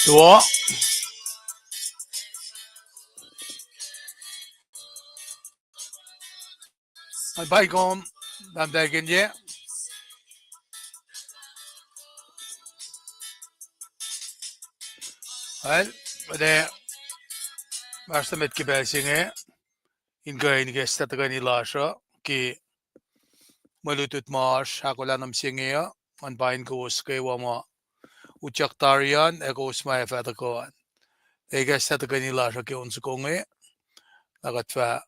Đó, anh bay con làm đại kiến nhé. Đấy, đây, basta met ki belsinge, in gain ke statagani lasha, ki malutut marsh, hakulanam singe, an bain ko uske wama, uchak tarian, eko usmaya fatakoan. Ega statagani lasha ki unsukonge, nagatfa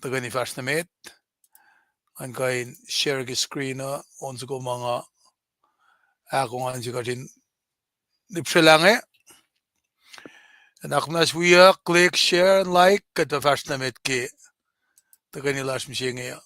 tagani fashnamet, an gain share ki screen, unsuko mga, akong anjikatin nipshalange, naknas wiya click share and like kata fashnamet ki tagani lash mshinge.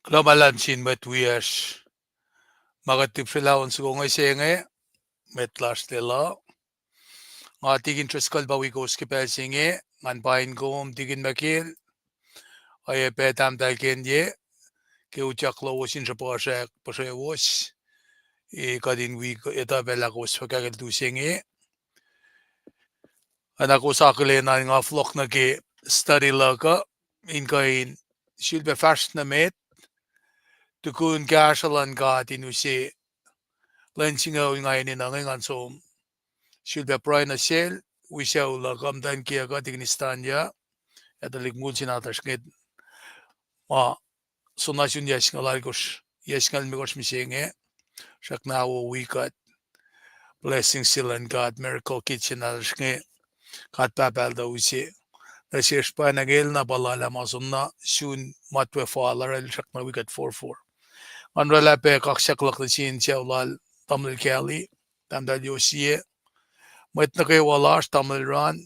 Global chin met wiers. Magatip sila unsuko ngay senge, met lash tela. Nga tigin triskal bawi ko skipel singe, man pain ko tigin makil. Ay petam dal kenye, ke uchak lo wasin sa pashe was. Kadin wi eta bela ko spakagel tu singe. Anako sakle na nga flok na ke study laka, in kain silbe fast na met. Tukun kashalan ka tinusi lensingaw ngayon ni nangangan so should be prior na sel we shall kam dan kia ka tignistanya at ligmul sinatas ngit ma sunashun yasngal algos yasngal migos misenge shak na wo wikat blessing silan God miracle kitchen alshnge kat babal da usi da sheshpa nagel na balala mazunna shun matwe falar el shakna wicket 4-4 anrala pe kakshak the chin chawlal tamil kali tamda yosie matnake walash tamil ran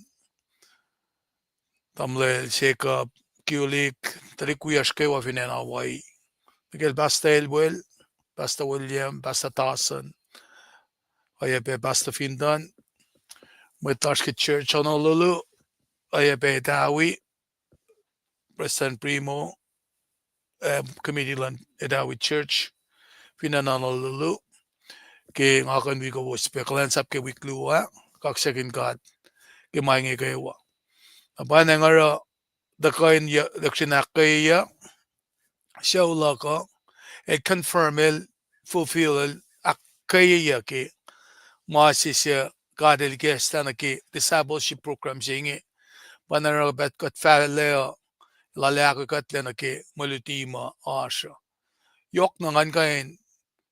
tamle sheka kulik trikuyashke wa finena wai Miguel basta elbuel basta William basta Tassen ayabe basta findan Mwetashke Church Honolulu, Ayabe Dawi, President Primo, Committee Land Edawi Church, Finan Honolulu, ke ngakan wiko wo Kuhlwansap ke wikluwa, kaksakin God, ke maingi kayawa. Apa nangara, dakain ya, dakshinakaya, shawla ka, et confirmel, fulfill, akaya ke, maasisya, God el gestana ke, discipleship program singi, panara bet kat falea, lalaki katlena ke malutima asha. Yok nangan kain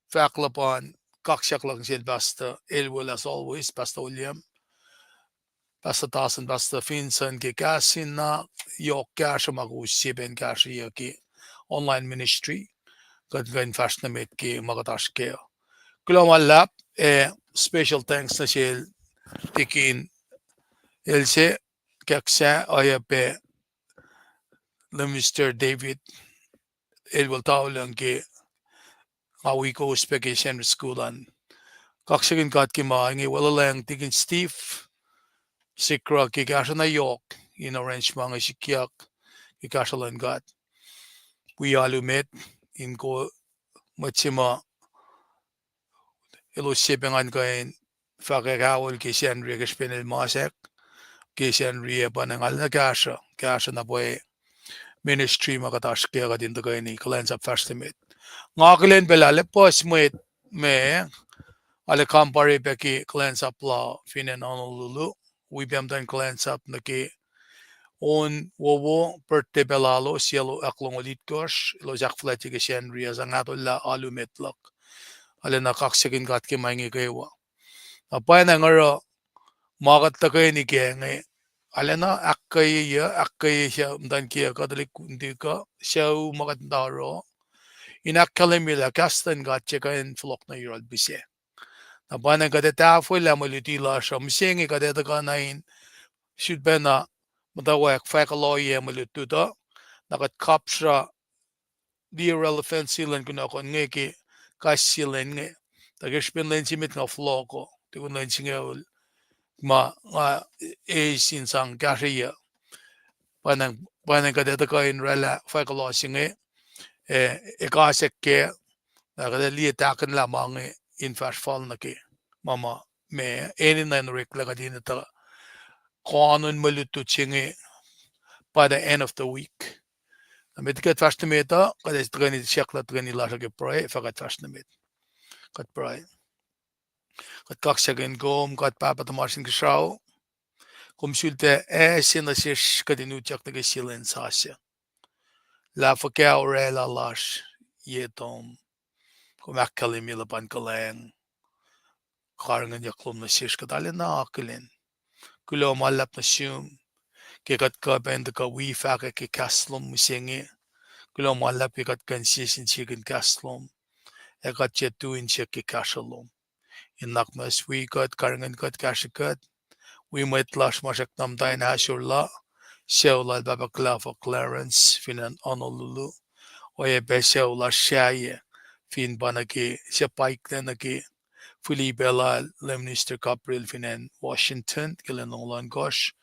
faklapan kakshak lang sil basta elwell as always basta William basta tasan basta Finson ke kasin na yok kasha magusibin kasha ya ke online ministry kat kain fashnamet ke magatash ke. Kuhlwansap special thanks na sil tikin else kaksa ayape the Mr. David elwell taulan ke awi ko specation schoolan kaksakin kat ki maangi wala lang tikin Steve sikra ki kasha na yok in orange mga sikyak ki kasha lang gat we alumet in ko machima ilo sipengan kain Fahkak ki Henry ke spinel masek ki Henry panangal na kasha na boy ministry makatash kaya ka din to kain ni Kuhlwansap festival ngakilen belale pos me ale kampare peki Kuhlwansap la finen Honolulu we bem dan Kuhlwansap na ki on wowo perte belalo cielo aklongolit gosh lo jakflati ke Henry azangatolla alumetlak ale na kaksekin gat ke maingi kewa apa na ngaro magat ta kay ni ke nge ale na akkay siya dan kia kadalik kundi ka siya magat daro inakalimila kastan gat cheka in flok na yurol bise apa na kada tafo la malutila siya msingi kada ta kanain should be na matawak fakaloye malutuda nakat kapsra di relevant silen kuna kon ngeki kas silen nge tagaspin len simit nga floko tikun len singaul ma nga sin sang kashiya panang kada ta kain rela fakalo singe ekasek ke kada li takan la mange in fast fall na ke mama me enin na rek la kadina ta kanun malutu singe by the end of the week. Met get fastmeta, kad is treni shekla treni lasha ke pray, fakat fastmet. Kat pray. Kat kaksagen gom, kat papa tomasin kishao. Kom sulte sina shish kadinu chak ke silen sasya. La fakea orela lash yetom. Kom akkali milapan kaleng. Karangan yaklom na shish kadali na akilin. Kulo malap na shum. Ke kat ka benda ka wifaka ke kaslom musingi. Kulo malap ke kat kan sisin chicken kaslom. Ekat chetuin cheki kashalom. Inak mas we got karangan got kashikat. We might lash mashak namdain hashurla. Sheola babakla for Clarence finan Honolulu. Oye be sheola shaye. Fin banaki siya naki. Fuli bela lemnister kapril finan Washington. Kilanolan gosh.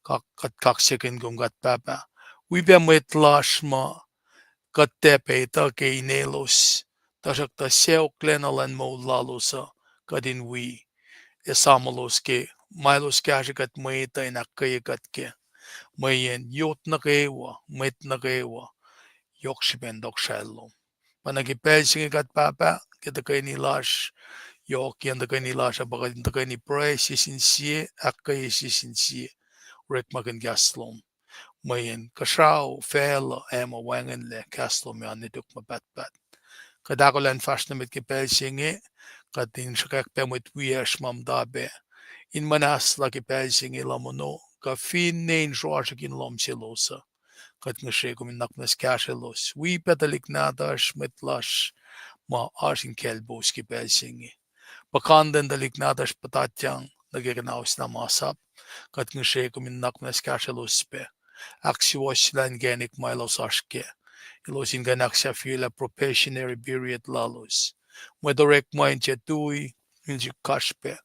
Kat kaksikin gungat baba. We be might lash ma. Kat tepe ta ke inelos. Tasak ta seo klenalan mo lalosa kadin we esamalos ke milos kashikat maita inakayakat ke mayen yot na kewa met na kewa yokshiben dokshalom panagipel singikat papa kita kay nilash yok yan da kay nilash abaka da kay ni pray sisinsie akay sisinsie rek magan gaslom mayen kashaw fela ema wangan le kaslom yan nituk mabatbat Kadakolan fashionabit ke pelsinge katin shakak pemut wiash mam dabe in manas laki pelsing ilamono ka fin nein shoashakin lom silosa kat ngashe kumin naknas kashelos we petalik nadash metlash ma ashin kelboski pelsingi pakanden dalik nadash patatyang nageganaus na masap kat ngashe kumin naknas kashelos pe aksiwas lan genik milos ashke ilosin ganak siya fila professionary period lalos Medorek mo inche tui inchi kashpe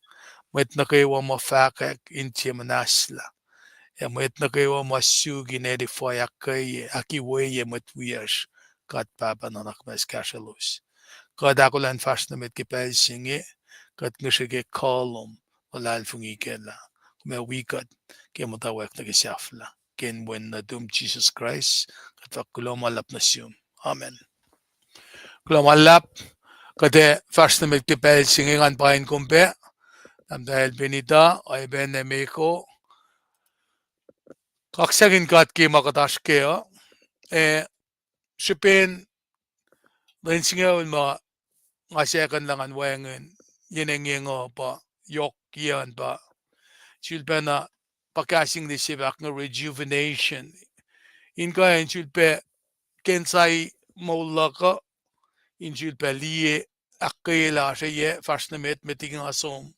met nakaiwa ma Fahkak inchi manasla met nakaiwa ma sugi nedi foya kaye aki weye met wiash kat papa nanak mes kashalus kat akulan fast na met kipel singe kat ngishige kolom walal fungi kela me wikat ke motawek na kisafla ken when na dum Jesus Christ kat fakuloma lap na siyum amen Kuhlwansap kate fast na met kipel singe ngan pain kumpe am dahil benita ay ben Meko kaksagin kat ki makatashkeo shipen rin singaw ma ngasekan lang an wengen yenengengo pa yok yan pa silpe na pakasing ni sibak na rejuvenation in kaya silpe kensay maulaka in silpe liye akela siya fast na meting asom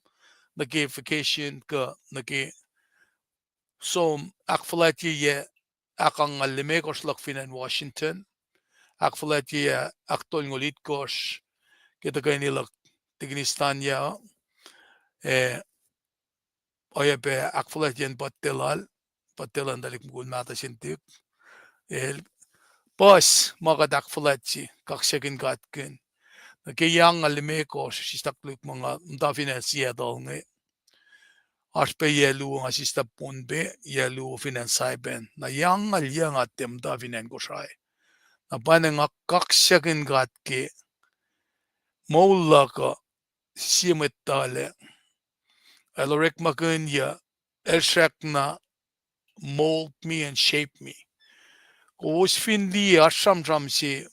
nag-vacation ka som akfalati ye akang alime koslak finan Washington akfalati ye aktol ngolit kos kita kay nilak Tignistan ya oya pe akfalati yan patelan dalik mukul mata sintik el pas makat akfalati kaksekin katkin kayang alime kos sistaklik mga mtafinan siya dal ngay Aspe yelu nga sista punbe yelu finansaiben na yang al yang atem da vinen gosai na bane nga kaksyakin gatke moulaka simetale elorek makunya elshak na mold me and shape me Kos finli asham si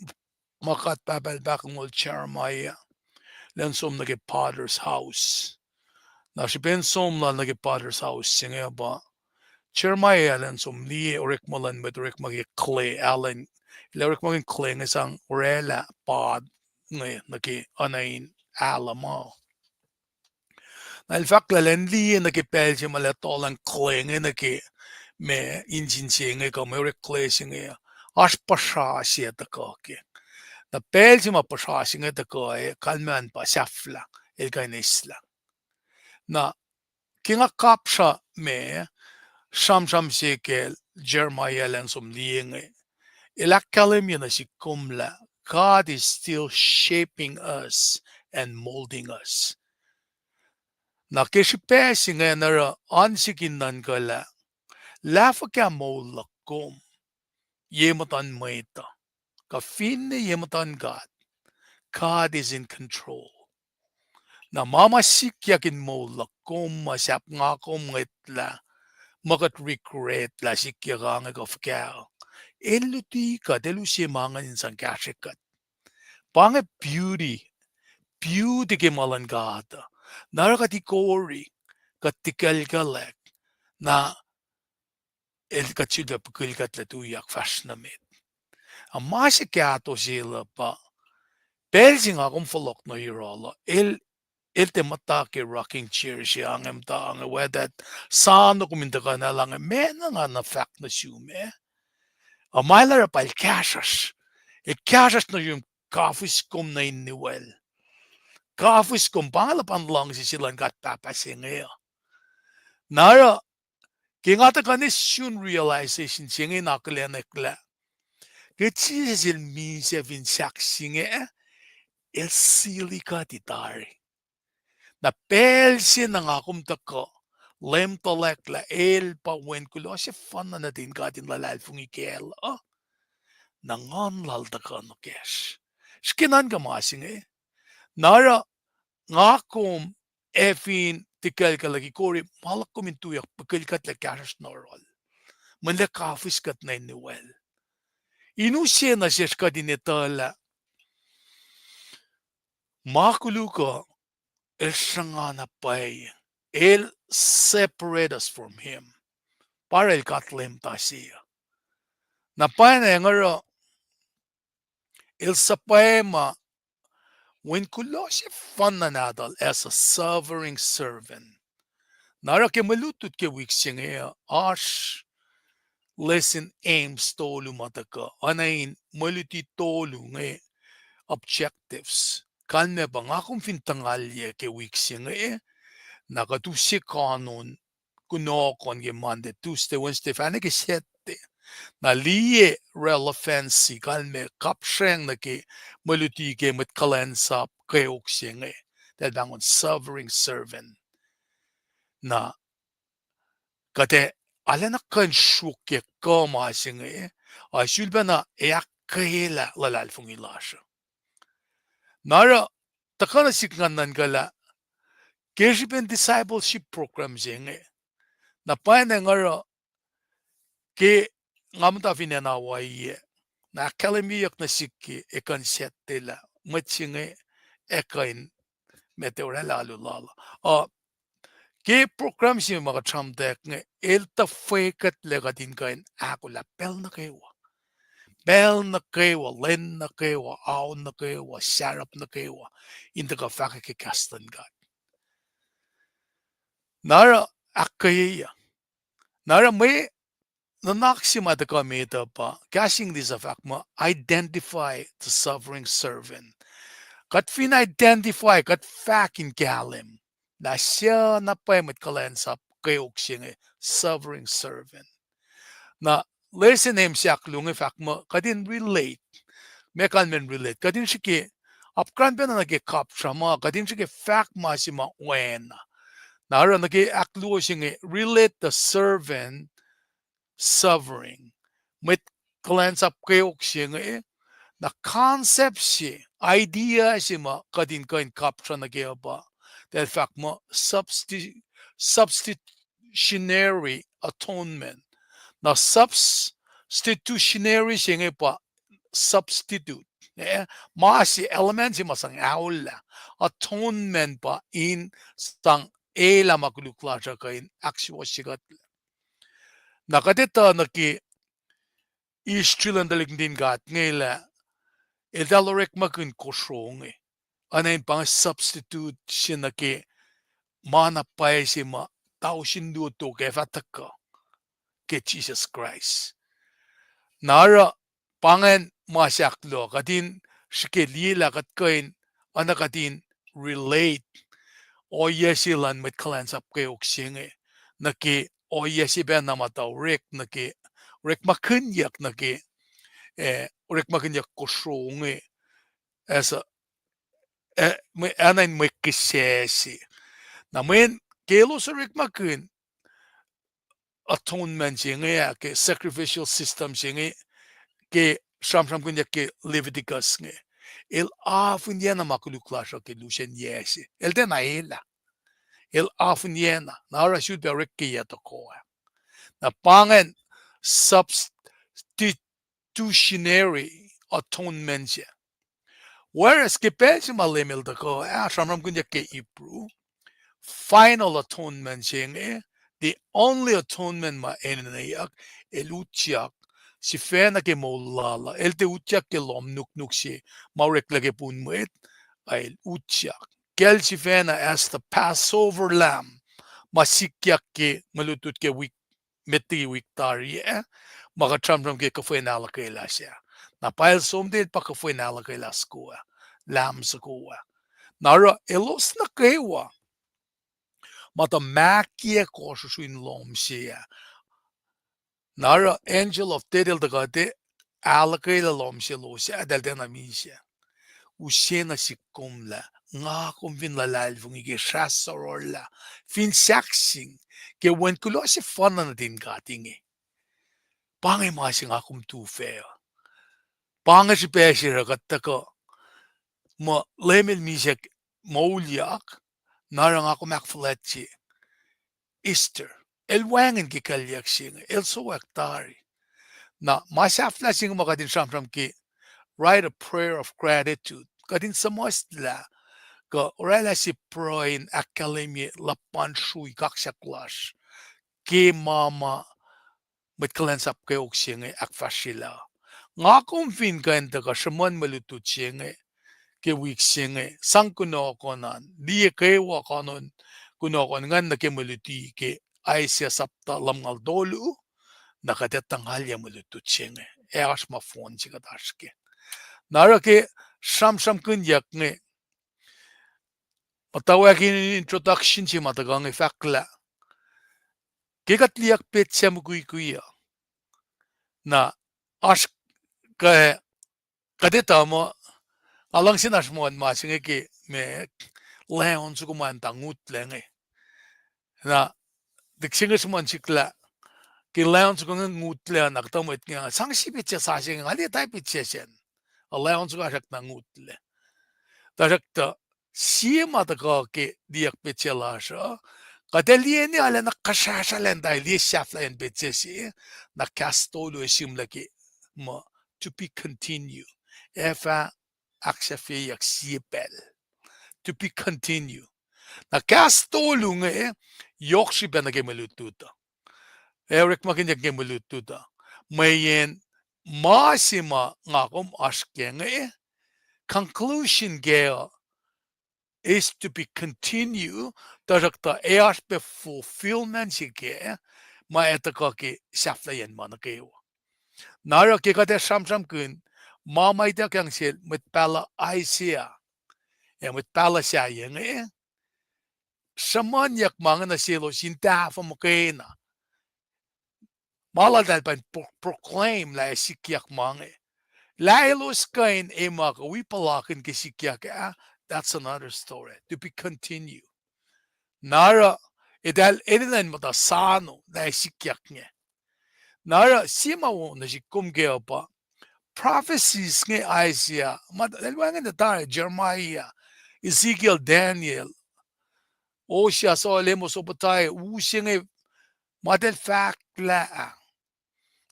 makat babel bakmol charmaya lensom nage potter's house na si ben som la nage potter's house singa ba Jeremiah Allen som ni orek molan med orek magi clay Allen orek magi clay ng isang orela pod ng naki anain alamo. Na fakla len li naki pelje malatolan clay ng naki me injin singe ko me orek clay singe as pasha siya ta ko ke. Na pelje ma pasha singe ta ko kalman pa safla el kainisla. Na kinga kapsa me Sham sekel Jeremiah len som lienge. Kalem yun na si kumla. God is still shaping us and molding us. Na kishipesi nga nara ansikin nan kala. Lafa ka mola kum. Yematan maita. Kafine yematan God. God is in control. Na mamasik yakin mola kum masap nga kum ngitla. Makat regret la sikiranga of cow. Eluti ka delusi mangan insan kashikat. Pange beauty ke malangata. Narakati kori katikal galek na el katsida pukilkat la tuyak fashnamit. Amasi kato sila pa. Persing akong falok no yirala. El te matake rocking chair siya ang ta ang wedat sano kuminta ka na lang mena nga na fact na sume. Amailara pa el cashas. El cashas na yung kafis kum na iniwel. Kafis kum pangalapan lang si silang kat papasingaya. Nara kingata ka ni soon realization singe nakalyanekla. Kaya sil minse vin saksinge el sili ka titari. Na pelsin ng akum tako, lem tolek la el pa wen kulo, si fan na natin katin lalal fung ikel, nangan lal taka no kesh. Skinan ka masing nara ngakum efin tikel ka lagi kori, malak kumintuyak pagkil kat la kash norol. Manla kafis kat na iniwel. Inusya na siya ka dinetala. Makulu ko, el sanga na pay, el separate us from him. Para el katlem ta siya. Na pay na ngaro, el sapay ma, when kulosi fananadal as a sovereign servant. Nara ke malutut ke wiksing ash lesson aims tolu mataka, anain maluti tolu nge objectives. Kalme bang akong fintangalye ke wiksing nakatusi kanon kunokon ge Monday, Tuesday, Wednesday, fane ke sette. Na liye relevancy kalme kapsheng na ke maluti ke met Kuhlwansap Kweok Sac that bangon sovereign servant na kate alana kan shuke kama singe a shulbana ya kayela lalal fungilasha. Nara takana sikngan nan gala keshipen discipleship program singe na pa na ngara ke ngamta finena waiye na kalemiyak na sikki ekan settela matsinge ekain meteora lalu lala a ke program si mga tramdek nge elta fakat legatin kain ako la bel na kewa len na kewa aw na kewa sarap na kewa inda ka faka ke kastan ka nara akaya nara may nanaksima da ka meta pa casting this of akma identify the sovereign servant kat fin identify kat fakin kalem na siya na paymet Kuhlwansap Kweok Sac sovereign servant na listen him siak lungi fakma kadin relate mekan men relate kadin shike apkan ben na ge kap shama kadin shike fact masima when nara na ge akluo singe relate the servant sovereign with Kuhlwansap Kweok Sac na concept si idea sima kadin kain kaptra na ge ba that fact mo substitutionary atonement na substitutionary singe pa substitute masi element si masang aula atonement pa in sang ela makuluklasha kain actual sigat nakatita naki istrilan dalig din gat ngela edalorek makun kosong anain pang substitute sinake mana paesi ma tao sindu to ke fataka ke Jesus Christ nara pangan masyaklo katin shike lila kat kain anakatin relate o yesilan met Kuhlwansap Kweok Sac naki o yesi ben namataw rek naki rek makunyak naki rek makunyak kosong esa anain mekisesi na men kelo sa rek makun atonement singe ke sacrificial system singe ke sham kunya ke Leviticus nge el afun yana makuluklasha ke lusen yesi el den aela el afun yana na ara should be rekki to ko na pangen substitutionary atonement ya whereas ke pensi malemel to ko sham kunya ke ipru final atonement singe the only atonement ma enayak eluchiak si fena ke molala el te utyak ke lom nuk si maurek lage pun Mwet ay utyak kel si fena as the Passover lamb masikyak ke malutut ke week meti wiktari makatram ke kafena la ke la siya na pael somdel pa kafena la ke la skoa lam skoa nara elos na kewa mata makia ko suin lom siya nara angel of dedel de gade alakayla lom siya lo siya adal den amisia usena si kumla nga kumvin lalal fungi ke shasorola fin saksing ke wen kulo si fana na din gatingi pangay masi nga kum tu feo pangay si pesi ragatta ko ma lemel misek maulyak nara nga kumakfletsi Easter el wangen ki kalyak singa el so aktari na masafla singa makadin sham ki write a prayer of gratitude kadin sa mostla Ka orala si proin akademi lapan shui kaksaklash. Ke mama met Kuhlwansap Kweok Sac ak fasila. Nga kung fin kanta ka shaman malutut siya Kweok Sac sang kuno konan di kewa kanon kuno kon ngan na ke maluti ke ay siya sapta lamngal dolu nakatetang halya malutut siya as ma phone siya kataske. Nara ke sham kun yak patawa ki introduction si matagang fakla. Kekat liyak pet siya kuya na as ka kadeta mo alang sinas mo ma singe ke me leon su kuman tangut lenge na diksinge suman sikla ke leon su kunga ngut le na kta mo itnga sangsi pitche sa singe ali tai pitche sen a leon su ka na ngut le ta siema ta ka ke diak pitche la sha kadelieni ala na kashasha len dai li shafla en pitche si na castolo simla ke mo to be continue efa aksafe yak siepel to be continue na castolo nge yokshi bena ke melututa Eric makin yak ke melututa mayen masima ngakom askenge conclusion gale is to be continue tarakta eas be fulfillment sige ma etaka ke shaflayen manakeo nara ke kate sham kun mama ita kyang sel mit pala aisia mit pala siya yenge shaman yak mga na silo sinta fa mukena mala dal pan proclaim la sikyak mga lailos kain ema ka wipalakin ke sikyak that's another story to be continue nara idal edinan mata sano na sikyak nge nara sima wo na sikum ke pa prophecies nge Isaiah dalwangan na tayo Jeremiah Ezekiel Daniel Osha so lemos opatay using model fact la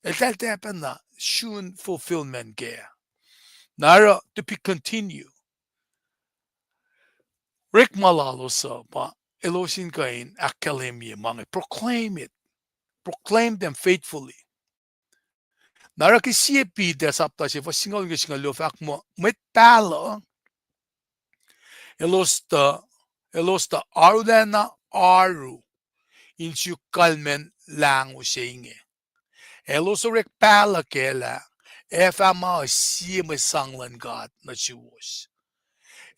el tepen na soon fulfillment ke nara to be continue Rick Malalo sa pa elosin kain akademi mga proclaim them faithfully nara ki CP de sapta si singal lo fak mo met palo elosta arudena aru insu kalmen lang usenge eloso rek pala kela efama si me sanglan god na chuos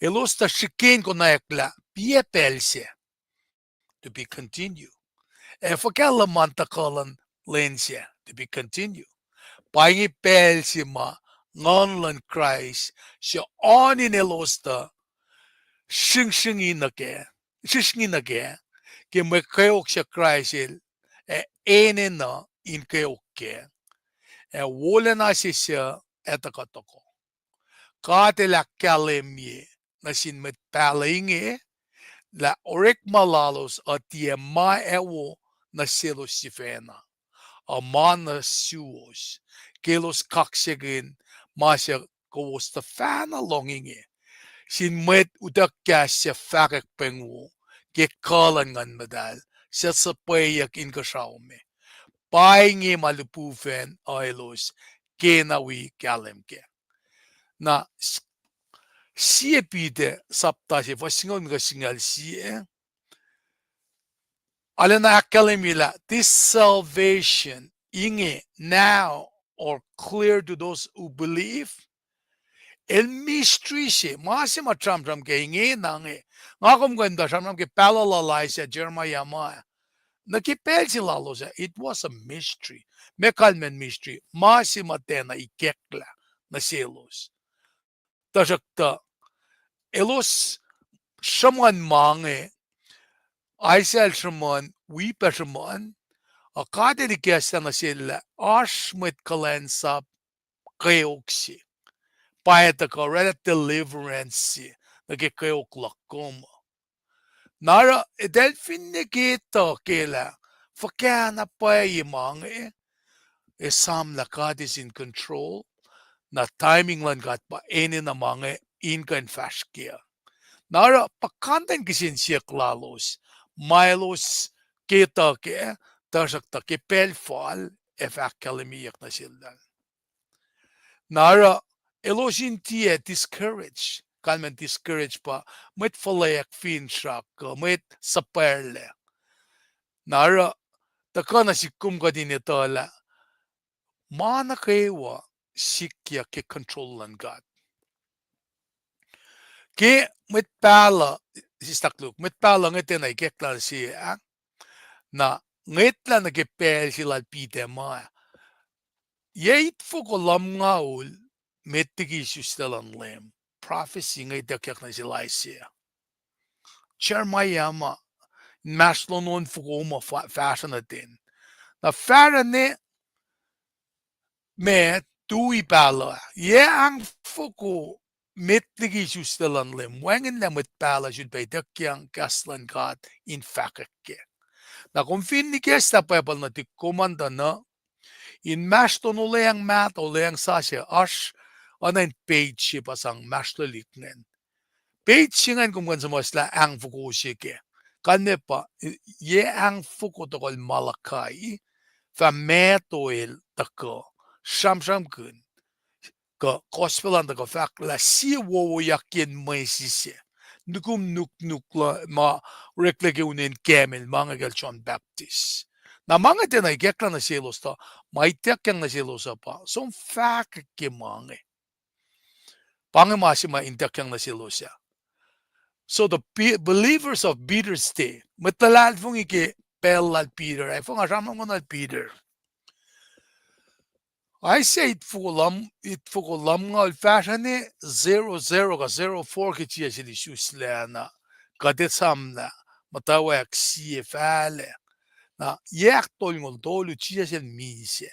elosta shiken ko naekla pie pelse to be continue efakala mantakalan lensia to be continue paingi pelsi ma ngonlan Christ si onin elosta shing inake ke me Kweok Sac Christ ene na in Kweok ke wole na siya etakatoko kate la kalem na sin met palinge la orek malalos atie ma ewo na silo sifena amana suos kelos kaksegin masya kowos ta fana longinge sin Mwet udak siya Fahkak pengwo ke kalangan madal siya sa payak in kasaume paingi malupufen ailos kenawi kalem ke na siya pide sapta siya fasingon nga singal siya alana akalemila this salvation inge now or clear to those who believe el mystery siya masi matram ke inge nange ngakom ganda tram ke palalala siya Jeremiah ma nakipel sila siya it was a mystery mekalmen mystery masi matena ikekla na silos tajakta elos shaman mange Aisel shaman wipa shaman akade di kesta na sila ashmet Kuhlwansap Kweok Sac paeta ka deliverance nage Kweok lakom nara edelfin negeta kela fakana pa mange esam la God is in control na timing lan gat pa ene na mange in kan fashkia Nara pakanten kisin siek lalos. Milos kita ke tarsakta ke pelfal efakkalemi yaknasildan. Nara elosin tie discourage. Kalmen discourage pa met falayak fin shak met saperle. Nara takana sikum ka din itola. Mana kewa sikya ke controlan God. Ke met pala sistakluk met pala ngeten ay keklar si na ngetla na ke pel sila pite ma. Yeit fuko lam ngaul metigi sustelan lem. Prophecy ngay dekyak na sila siya. Jeremiah ma maslo non fuko ma fashion natin. Na fara ne me tui pala. Ye ang fuko metigi sustelan lem. Wangen na met pala should be dekyang kaslan God in Fahkak. Na kung fin ni kesta pepal na ti komanda na in masto no leang mat o leang sasya ash anan page si pasang masto liknen. Page singan kung kan samasla ang fuko sike. Kanne pa ye ang fuko tokol Malakai fa metoil tako sham kun ka gospel and ko fak la si wo yakin mai sise. Nukum nuk la ma reklege unen kemen mga gal John Baptist. Na mga tinay gekla na silos ta, may tekyang na silos pa. So fak ke mga. Pangimasi ma intekyang na silos ya. So the believers of Peter stay. Matalal fung ike pelal Peter. Ay fung asama mo na Peter. I say it for lam nga fashion 00 ka 04 ki chia si susleana kadetsam na matawak si fale na yak tolngol dolu chia si mise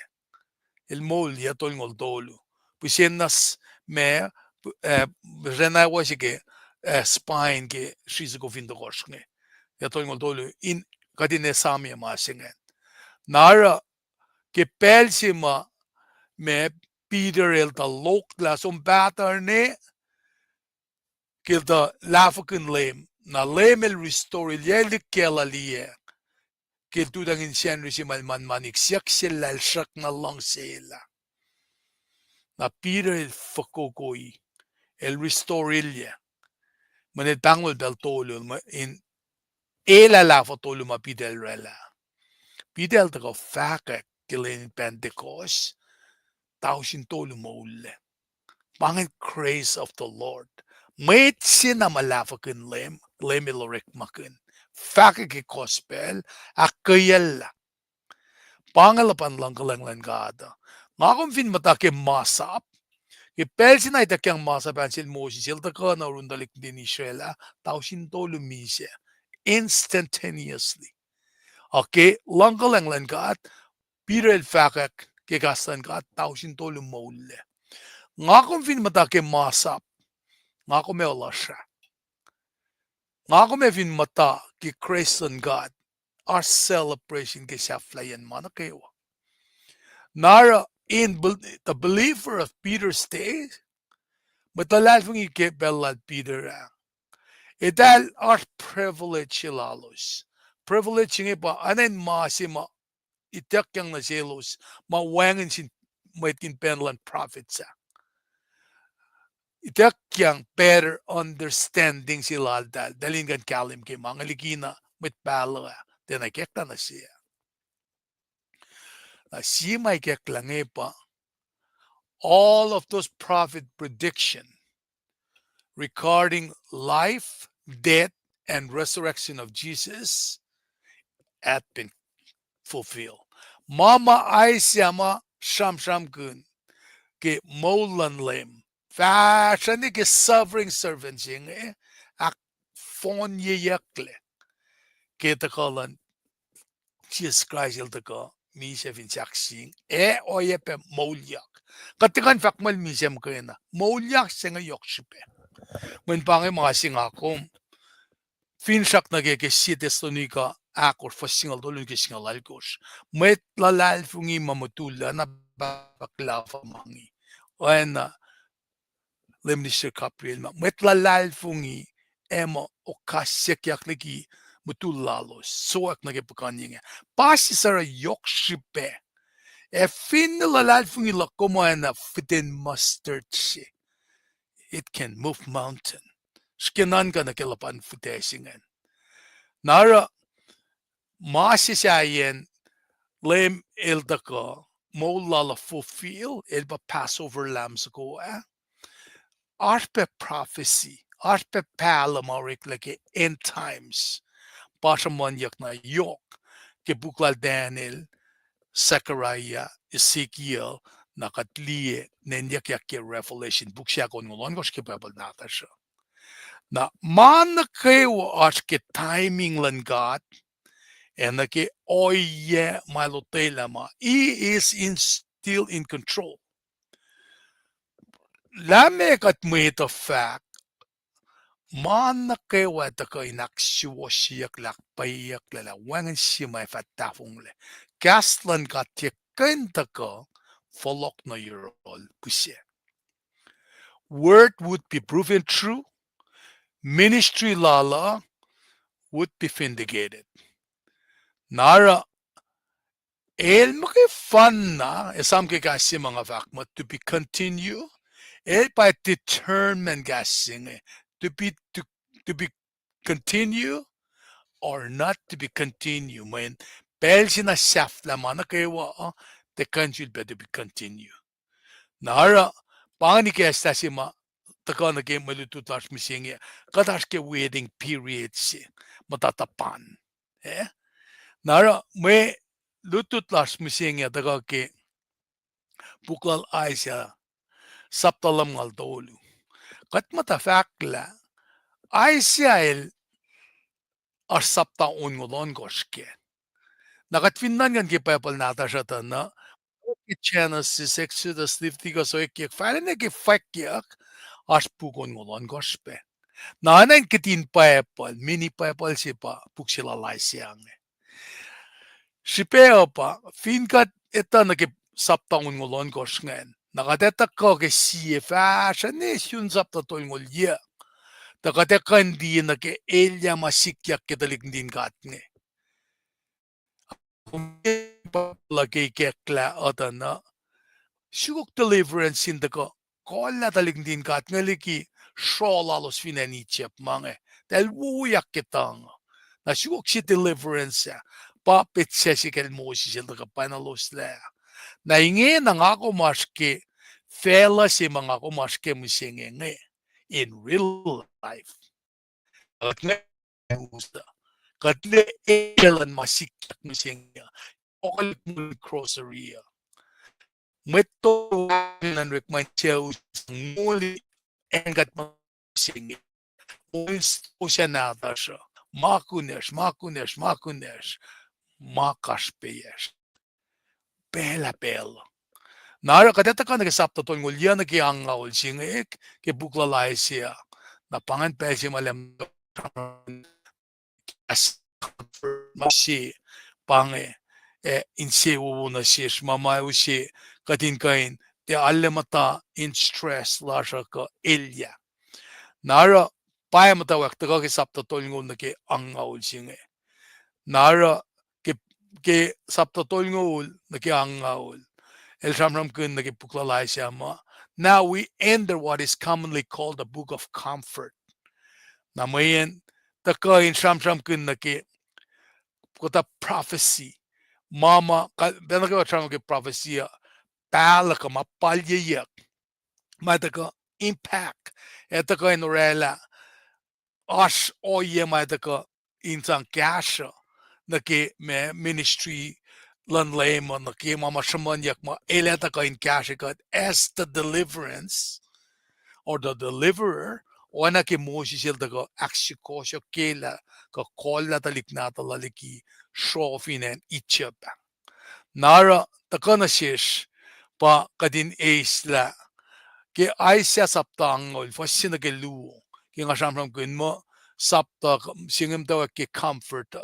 el mol ya tolngol dolu pusenas me rena wasi ke spine ke shizuko fin do koshne ya tolngol dolu in kadine samia masingen nara ke pelsima me Peter el ta lok la som batter ne kil ta lafakin lem na lem el restore il yel kela liye kil tu dang insien risi man manik siak sel el shak na long sela na Peter el fakokoi el restore il ye man el bangol bel tolu in ela la fotolu ma Peter el rela Peter el ta ko Fahkak kil in Pentecost tausin tolu mo ulle Pangin grace of the Lord. May sina malafakin lem ilorik makin. Fakiki gospel, akayala. Pangalapan lang kalanglan gada. Ngakong fin matake masap. Ipel sina itakyang masap ang sil Moses. Silta ka na rundalik din Israel. Tao sintolo misya. Instantaneously. Okay, lang kalanglan gada. Peter el Fahkak kikastan gada. Tao sintolo mole. Ngakong fin matake masap. Ngako me Allah siya. Ngako me fin mata ki Christ and God. Our celebration ki siya flayan mana kayo. Nara in the believer of Peter's day. Matalal fung ike belad Peter. Idal our privilege ilalos. Privilege nga pa anen masima itakyang na silos mawangin sin maitin penlan prophets. Itakyang better understanding sila dalin kan kalim ke mga ligina mit pala then I kekta na siya. Na siya may keklang pa all of those prophet prediction regarding life, death, and resurrection of Jesus had been fulfilled. Mama ay siyama sham kun ke molan lem. Fashion ni ke suffering servants yung ak fon yeyakle. Kita kalan Jesus Christ il taka misa fin saksing oye pe molyak. Katikan fakmal misa mo kayo na. Molyak singa yokshipe. When pangay mga singakom. Finsak na ke Thessalonica akor fasingal dolun ke singal alkos. Met lalal fungi mamutula na baklafa mangi. O na lemnisir kapril ma. Met lalal fungi emo o kasek yakliki mutulalos soak nagipakanyinga pasi sara yokshipe e fin lalalfungila como na fitin mustard shi it can move mountain skinan ka nakilapan futesingen nara masisayen lem eldaka mo lala fulfill elba Passover lambs ko arpe prophecy arpe palamorik like end times Pashamanyak na yok ke buklal Daniel Zechariah Ezekiel nakatlie nenyak yak ke Revelation buksya kon ngolon gos ke babal natasha na man ke was ke timing lan God and ke oye malotelama he is still in control lamek at made of fact man ke wa ta ko inak siwo siyak lak payak la wangan si mai fatafung le kaslan ka te kenta ko folok no yorol pusye word would be proven true ministry lala would be vindicated nara el maki fan na esam ke kasi mga fakmat to be continue el pa determine gasing to be to be continue or not to be continue when Belgian chef la mana kewa the country better be continue nara pani ke stasima takana ke malututash misingi kadash ke waiting period si matatapan eh nara me lututlash misingi taga ke bukal aisya saptalam ngal dolu kat matafakla aisya el arsapta ongolon goshke nakatfinnan gan ke pepal natasha na Genesis, Exodus, Leviticus, o ek falen ke fakyak as pugon ngolon gospe. Nanan kitin pepal, mini pepal sipa puksila laisiang. Sipe pa finkat eta na ke saptaun ngolon gosngen. Nakateta ko ke sifa shane syun sapta to ngolya. Takatekan di na ke elya masikyak ke daligdin katne. Lagi kekla atana Shugok deliverance in the ko kolla taling din kat ngaliki shola los finani chep mange del wuyak ketang na shugok si deliverance pa petsesi kel mosi sil ka panalos le na inge na ako maske fela si mga ko maske musinge nge in real life at nga usta katle elan masikyak musinge okal grocery Mwet nan rekmantiyaw muli engat masingi. Uins usianata siya. Makunesh, makaspeyes. Bela bela. Nara kadeta ka nagasapta to ngulya na ki angaul singik ki buklalay siya. Na pangan pesi malam as masi pange inse na siya mama usi katin kain te alemata in stress lasha ka ilya nara paya mata wakta ka sapta tolngo na ke angaul singe nara ke sapta tolngo na ke angaul el samram kun na ke puklalay siya ma now we enter what is commonly called the book of comfort na mayen ta ka in samram kun na ke kota prophecy mama bena ka samram ke prophecy palaka mapalyayak mataka impact etaka inorela ash oye mataka insan kasha nake me ministry lan lema nake mama shamanyak ma eletaka in kasha as the deliverance or the deliverer wana ke moshi sil daga akshikosho kela ka kolla taliknata laliki shofinen ichaba nara takana shish pa kadin isla ke aisya sapta angol fasina ke lu ke nga samram kun mo sapta singem tawa ke comfort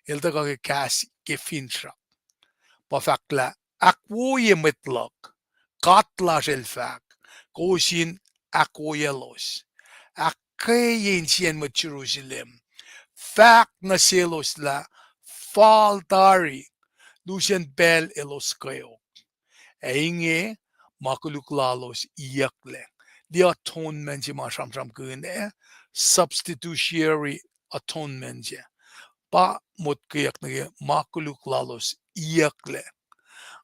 el ta ke kas ke finsha pa fakla akwo metlak katla el fak kosin akwo yelos ak kayin siyan mo Jerusalem. Fact na selos la faltari lucian bel elos kayo. Einge makuluklalos iyakle. The atonement si masam kune substitutionary atonement ya. Pa mot kayak na makuluklalos iyakle.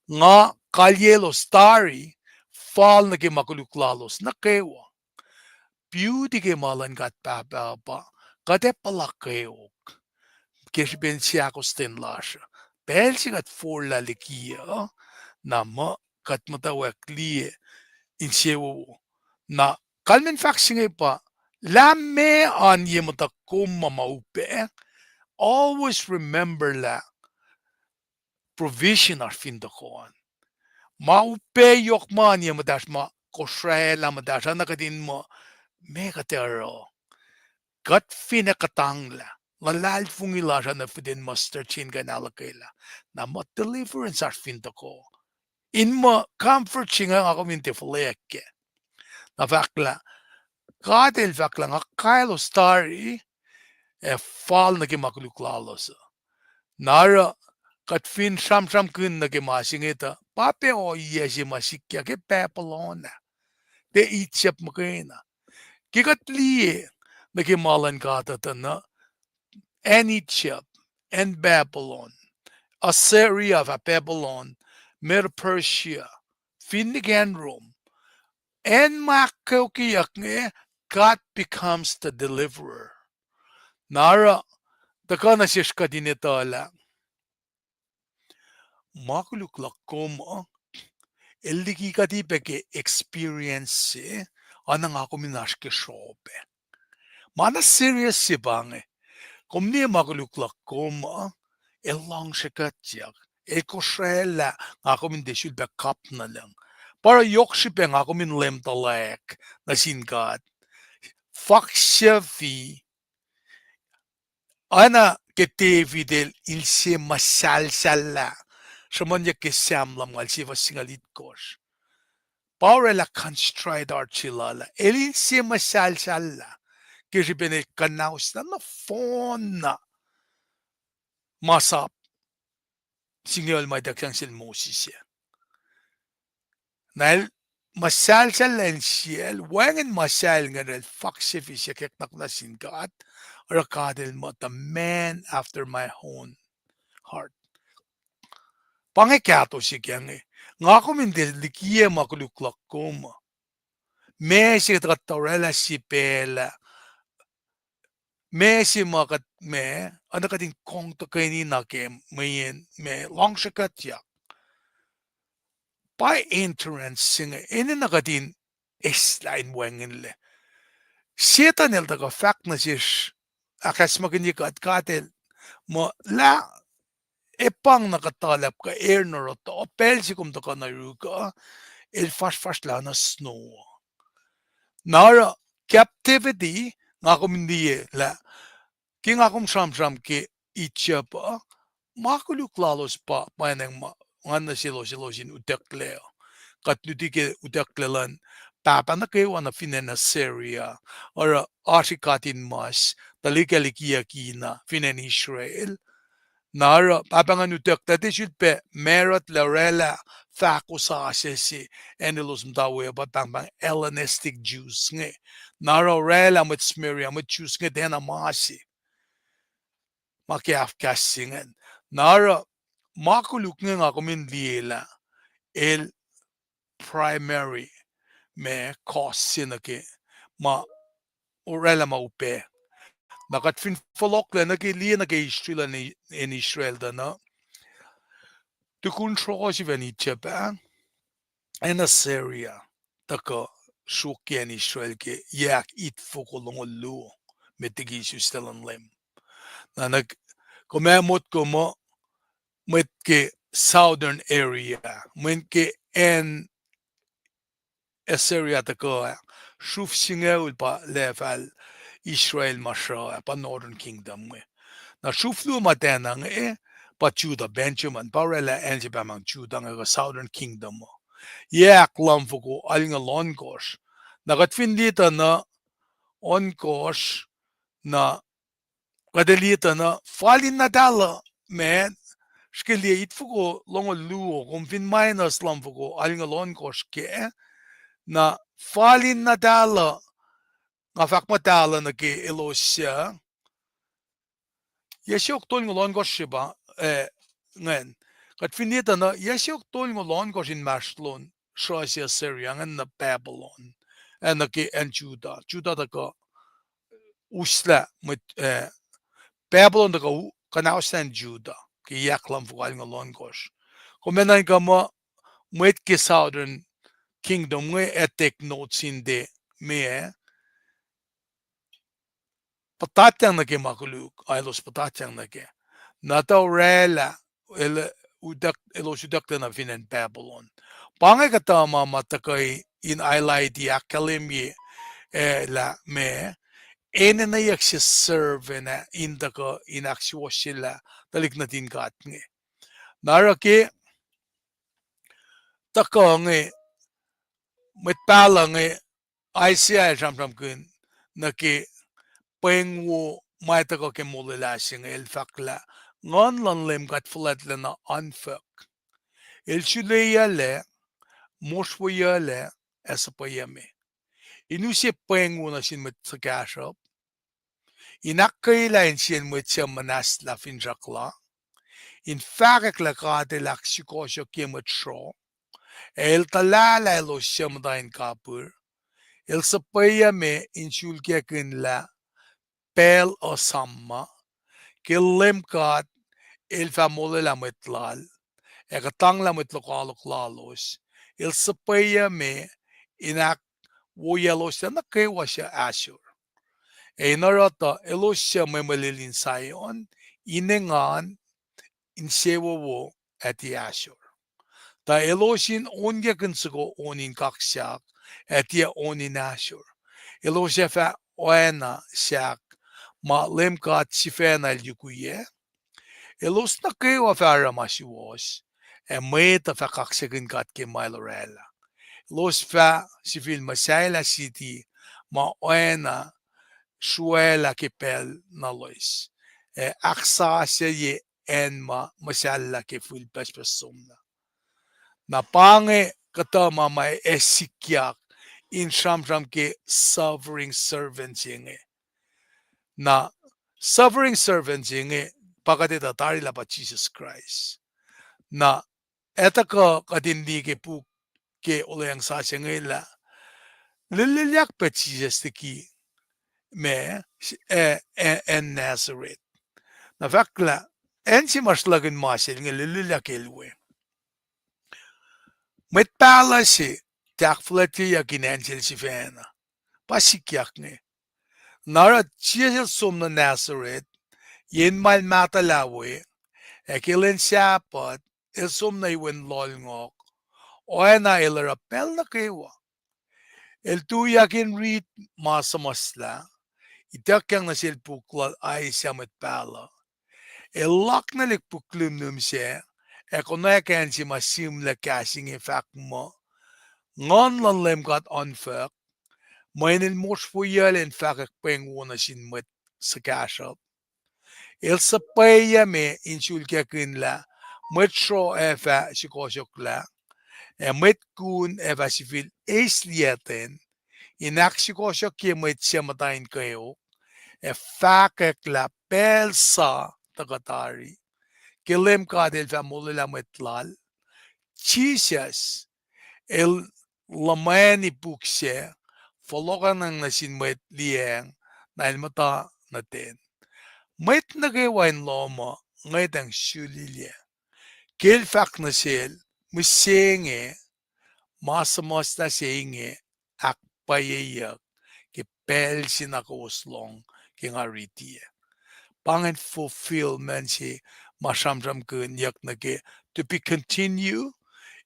Nga kalyelos tari fal na makuluklalos na kewa. Beauty ke malan kat pa kate pala keok. Kishben siakos ten lasha. Belsi kat for la likia na ma kat matawak liye in sewo na kalmen faxing pa la me an yemata kumma maupe always remember la provision ar fin de koan maupe yok man yemadash ma kosre la madash anakadin mo me katero gat fina katangla la lal fungila na fidin master chin ganalakela na ma deliverance ar fin de ko in mo comfort chinga ako minti fleke na fakla katil fakla nga kailo starry fall na kimakuluklalos. Nara kat fin sham kun na kimasingita pape o yesi masikya ke pepalona te itchep makina kikat liye na kimalan kata na Enichep and Babylon Assyria of Babylon Mer Persia Finnigan Rome and Makokiyak God becomes the deliverer. Nara takana shishka dinetala makuluk koma eldiki kati peke experience anang ako minashke shope. Mana serious si bange. Komni makuluk koma elang shikatyak. Eko shela ako min desul be kap na lang. Para yokshipe ako min lem talek na sinkat. Fakshafi ana que teve del il se masalsala. Shamonya que samlam al si vasingalit kosh. Paura la constride archilala. El se masalsala. Que ribene kanaus na fona. Masap. Singyol may dakyang sil Moses ya. Nail masalsala en siel. Wangen masal nga rel faksifi siya keknak na singat. Rakadel mo the man after my own heart. Pangekato si kyange. Nga ako mindel likiye makuluklak koma. Mesi katorela si pela. Mesi makat me. Ano kating kong to kaini na ke mayen me long shakatya. By entrance singa. Ine na katin isla in wengen le. Sieta nil taga fact na siya. Akas magindi katel. Mo la epang nakatalap ka air noroto o pelsi kum to ka naruka il fast la na snow. Nara captivity nga kumindiye la ki nga kum sham ke itcha pa makuluk lalos pa manang nga na silo sin utekleo katluti ke uteklelan papa na kayo na finena Syria or ashikatin mas talikalikia kina finen Israel. Nara papangan utek tati pe merat larela fakusasesi enilos mtawe patang Hellenistic Jews nge. Nara rela mit smeria mit Jews nge dena masi. Makiafkasingen. Nara makuluk nge nga kumin liela el primary me cause sinake ma orela maupe. Nakat fin folokle nake liya nake Israel in Israel da na. De controle van Japan en Assyria taka shukien Israel ke yak it fokolong lu met de gisu stellen lem. Na nag komemot komo met ke southern area men ke en Assyria taka shuf singeul pa level Israel masha pa northern kingdom me. Na shuflu matena pa Judah Benjamin parela Alabama Judah nga Southern Kingdom mo. Yak lamfo ko aling alon kosh. Nakatfindita na onkosh na kadalita na falin na dala men shkelia itfugo longo luo gomfin minus lamfugo alinga lonkosh ke na falin na dala nga fakmatala na ke elosya yeshok tol ngolon goshiba ngen kat finita na yeshok tol ngolon goshin mashlon shrasia Syria ngen na Babylon en na ke en Juda da ka usla mit Babylon da ka kanausen Juda ke yaklam fugal ngolon gosh komenan ka mo Mwet ke Southern Kingdom nge etek notes in de me patatyang na ke makuluk ailos patatyang na ke nata rela udak elos udak na finen Babylon pangai kata mama takai in ilai di kalem la me ene na yak se serve na in daka in aksyo sila dalik na din kat nge nara ke taka nge met pala nge ICI ram kun na ke pengwo mai taka ke molila sing el fakla ngon lan lem kat flat na anfak el chuleya le moshwoya le esapayame inusie pengwo na sin met sakashop inakkaila in sin met manas la finjakla in Fahkak la kate la ksikosyo kemet shro el talala elo shamda in kapur el sapayame in chulke kin la pel o samma ke lemkat el famole la metlal ekatang la metlokalo klalos el sapayame inak woyalos na ke wasya ashur e narata elosya memelilin sayon inengan insewo ati ashur ta eloshin onge kinsugo onin kaksak etia onin ashur elosya fa oena sak ma lemkat sifena yukuye elos na ke wa fara masiwos e meta fa kaksekin kat ke mailorela los fa sifil masaila city ma oena shuela ke pel na lois aksa se ye enma masala ke full pespesumna na pange katama mai esikyak in shamram ke suffering servants yenge na suffering servants yenge pagade da tari la pa Jesus Christ na etaka kadindi ke pu ke oleng sa yenge la lililyak pe Jesus ki me en Nazareth na fakla en si maslagin masil nge lililyak elwe met pala si takflati yakin angel si fena pasikyak nge nara Jesus sum na Nazareth yen mal matalawe ekilen siapat el sum na iwen lol ngok o na ilara pel na kewa el tu yakin rit masamasla itakyang na sil puklal ay siyamet pala el lak na lik puklum numse ekonakan si masim la casing efak mo ngon lan lem got onfak mainin mos fuyel en Fahkak peng wona sin met sakashop el sapaya me insulke kin la metro efa sikosok la met kun efa sivil esliaten inak sikosok ke met siamatain kayo Fahkak la pelsa tagatari kelem kadel fa molila metlal Jesus el lamani pukse fologan ng nasin met liang na ilmata natin met nagawain loma ngayon ang sulilya kel fak na sel musenge masamos na senge akpayayak ke pel sinakoslong ke ngaritia pangan fulfillment si masamsam kun yak na ke to be continue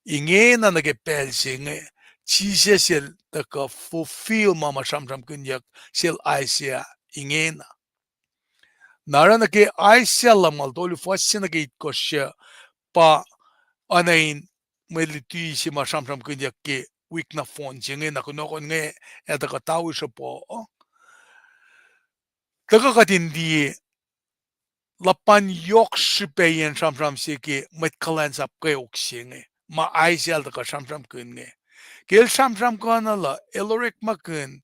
inge na nagepel singe chise sel taka fulfill mama samsam kunyak sel aisia inge na nara na ke aisia lamal tolu fasya na ke itkosya pa anain meliti si masamsam kunyak ke week na phone singe na kunokon nge eta ka tawi sa po Daga katindi lapan yok shipeyen shamsham siki met Kuhlwansap Kweok Sac ma aisial daga shamsham kunge. Gil shamsham kanala elorik makun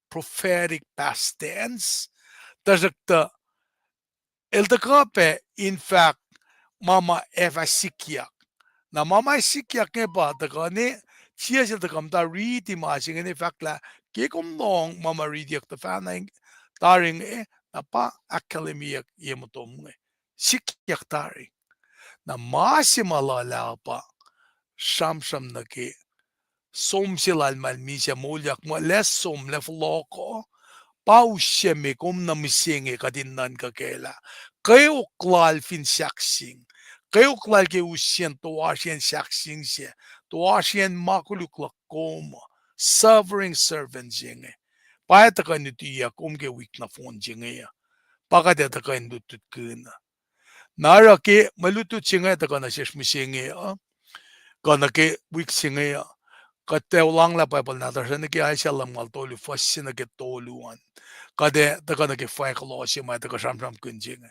prophetic past tense. Dazakta el dakape in fact mama eva sikyak. Na mama sikyak nge ba daga ne chia sil daga mta read ma sing ne fact la ke kom long mama read yak ta fan taring na pa akademiyak yemutom nge. Sikyak taring. Na masima la pa shamsham na ke som silal mal misya molyak mo les som lef loko pausyeme kom na misinge kadinnan kakela. Kayo klal fin saksing. Kayo klal ke usyen toasyen saksing siya. Toasyen makuluklak koma. Suffering servant jinge. Paya takan nutiya kom ke wik na phone jinge ya. Paka de takan nutut kuna. Nara ke malutut singe takan na siya misinge ya. Kana ke wik singe ya. Kate ulang la pa na tarsan ke ay siya lang mal tolu fasin na ke toluan. Kade takan na ke fake law siya may takan shamsham kunjing.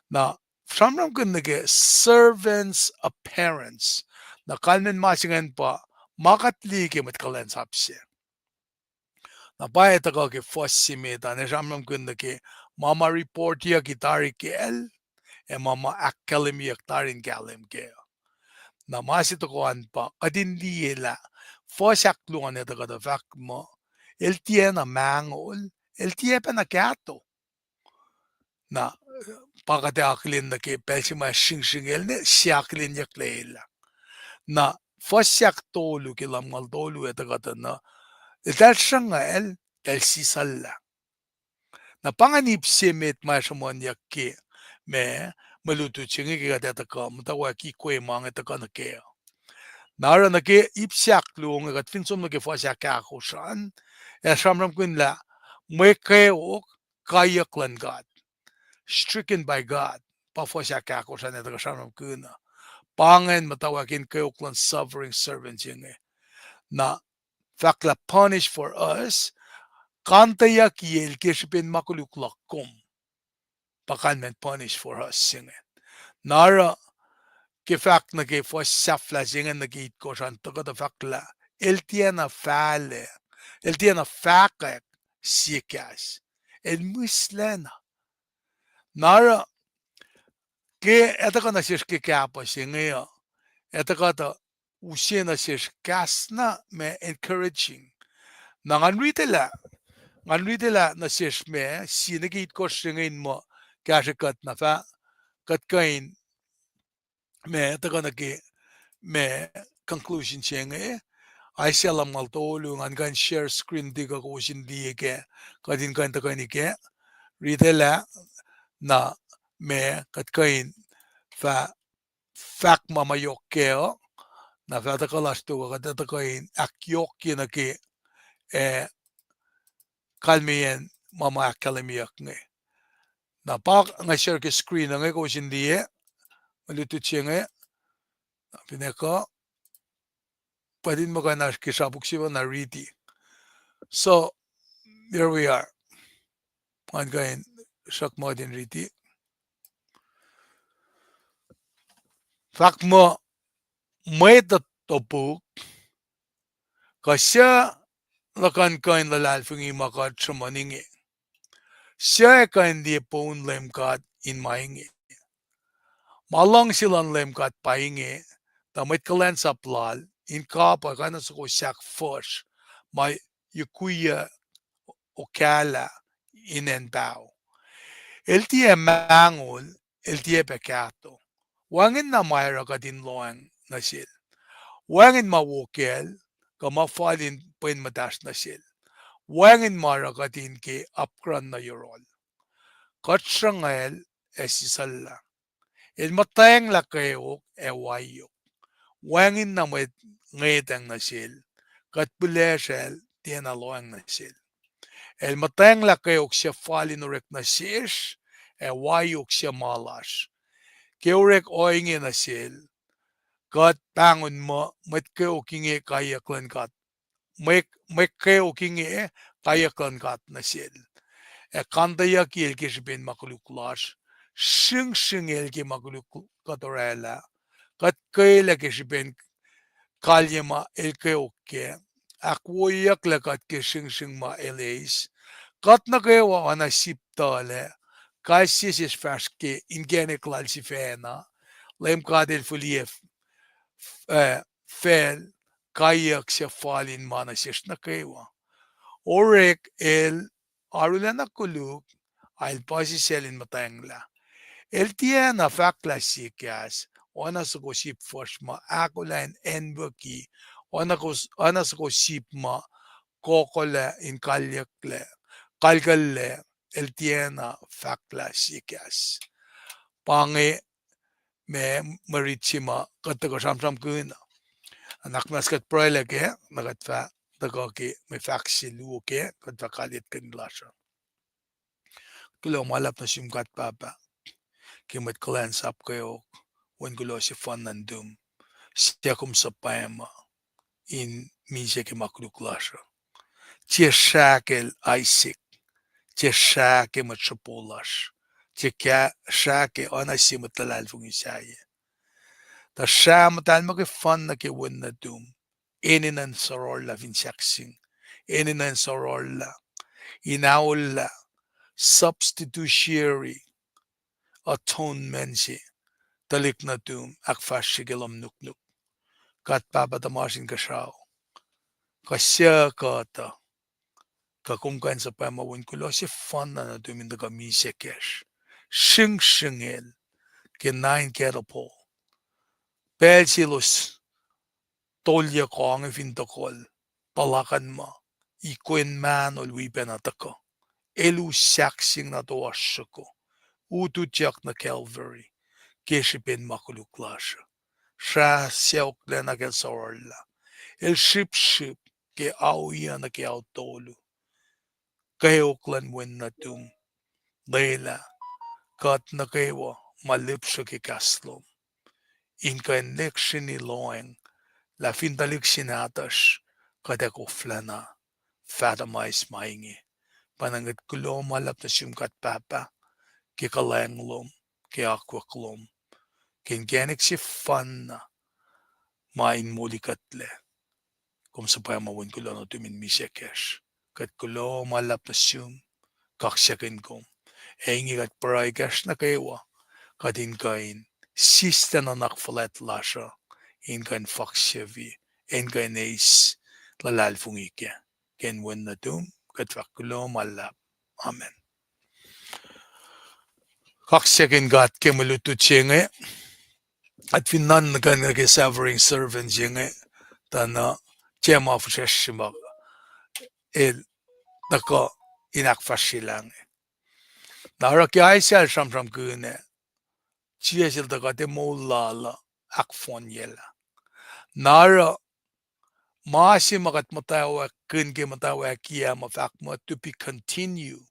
Na shamsham kun na ke servants of parents. Na kalmen masingan pa makatli ke mat Kuhlwansap siya. Na pa takan ke fasin me ta na shamsham kun na ke mama report ya kitari ke el e mama academy tarin kalem ke. Na masito ko an pa kadindi la Fahkak luan ito kada fak mo el tiene mangol el tiene na gato na pakate aklin na ke pelsi ma shing el ne siaklin yak leila na Fahkak tolu ke lamal tolu ito kada na dal shanga el del sisalla na panganip simit ma shumon yak ke me malutu chingi ke kada ka mutawa ki kwe mang ito kana ke Nara na ke ipsiak luong agat finsom na ke Fahkak ako saan. Shamram kun la mwe Kweok kayak lan God. Stricken by God. Pa Fahkak ako saan ito shamram kun na. Pangen matawakin Kweok lan suffering servant yung na fakla punish for us. Kantaya kiel kishipin makuluklak kum. Pakan men punish for us yung Nara ke fakt na ke Fahkak la zingen na ke ko saan taga da fakla. El tiene fale. El tiene Fahkak sikas. El muslena. Nara ke etaka na siya ke kapa siya ngayon. Etaka ta usya na siya kasna me encouraging. Na nganritela na siya me sinagit ko siya ngayon mo kasi kat na fa kat kain me etaka na ke me conclusion siya ngayon. Ay siya lang maltolo ngan kan share screen di ka ko sindi ke kadin kan ta kan ke ritela na me kat kain fa fak mamayok keo na fa ta kalas to ka ta kain akyok na ke e kalmien mama akademiyak nge na pa nga share ke screen nga ko sindi malutu chenge pineka padin mo ka na ke sabuk siwa na riti so here we are an kain sak mo din riti fak mo Mwet to book kasya lakan kain lalal fungi makat samaningi siya kain di pon lemkat in maingi malang silan lemkat paingi damit Kuhlwansap lal in kapa kana suko sak first may yukuya okala inen bao el tie mangol el tie peccato wangin na mayra ka din loang na sil wangin mawokel ka mafalin pen madas na sil wangin mara ka din ke apkran na yorol katsangel esisalla el matayang la kayo e wayo wangin na met ngaytang na sil kat bulesel tiena loang na sil el matayang la kayo siya falin urek na sis e wayo siya malas keurek oingi na sil kat pangon mo met kayo kingi kaya klan kat may kayo kingi kaya klan kat na sil Kandayak ilke ben makuluklar. Shing ilke makuluk katorela. Kat kaila ke ben kalyama ilke okke. Akwoyak la kat ke shing ma elais. Kat na kayo ana siptale. Kaisis is ferske ingene klalsifena. Lem kadel fulief fel kayak se falin mana na kayo. Orek el arulana kuluk al pasi selin matangla. El tiena fakla sikas. Ona sa ko sip forsma akulain enbuki. Ona sa ko sip ma kokola in kalyakle. Kalgalle el tiena fakla sikas. Pange me marichima katago samsam kuna. Anak maskat proileke nagatfa dagoki me faksi luke katfa kalit kanlasha. Kulo malap na simkat papa. Kimat Kuhlwansap kayo when gulo si fan nandum. Siya kum sa paema in minse ki makluklasha. Tia shakel Isaac. Tia shake matsapolash. Tia shake anasi matalal fung isaye. Ta sha matal maki fan na ki win na dum. Inin ang sorolla vinsaksing. Inin ang sorolla. Inaulla. Substitutionary atonement si. Talik na dum. Akfashigelam nuknuk. Kat papatamasin ka siya. Kasya ka ta. Kakumkan sa pamawin ko si fan na dum in the kamisekesh. Shing kinain kerapol. Pelsilos. Tolya ko ang ifintokol. Palakan mo. Ikwen man ol wipen atako. Elu saksing na toasya ko. Ututyak na Calvary. Keshipin makuluklasya. Siya siyok na kelsorla. El ship ke auya na ke autolu. Kayoklan wen na tum. Dela. Kat na kayo malipsyo ke kaslom. Inka election ni loeng. La fintalik sinatas. Kadako flana. Fatamais maingi. Panangat kulo malap na simkat papa. Ke kalanglom. Ke akwaklom. Ken genek si fan na. Main mulikatle. Kung sa pamawin ko lang ito min misekesh. Kat kulo malap na siyum. Kaksyakin kong. Engi kat paray kash na kayo. Katin kain. Sista na nakfalat lasya. In kain faksyavi. In kain ace. Lalal fungikya. Ken wen na tum. Kat kulo malap. Amen. Kaksyakin kat kemalutut siyenge. At finan na kan nag-severing servant siyenge. Tana. Tjema forseshimak. El naka inakfashilang. Nara ki aysel shamsham kune. Chiesil taka te moulala akfon yela. Nara maasi makat matawa kun ke matawa kia mafakma to be continue.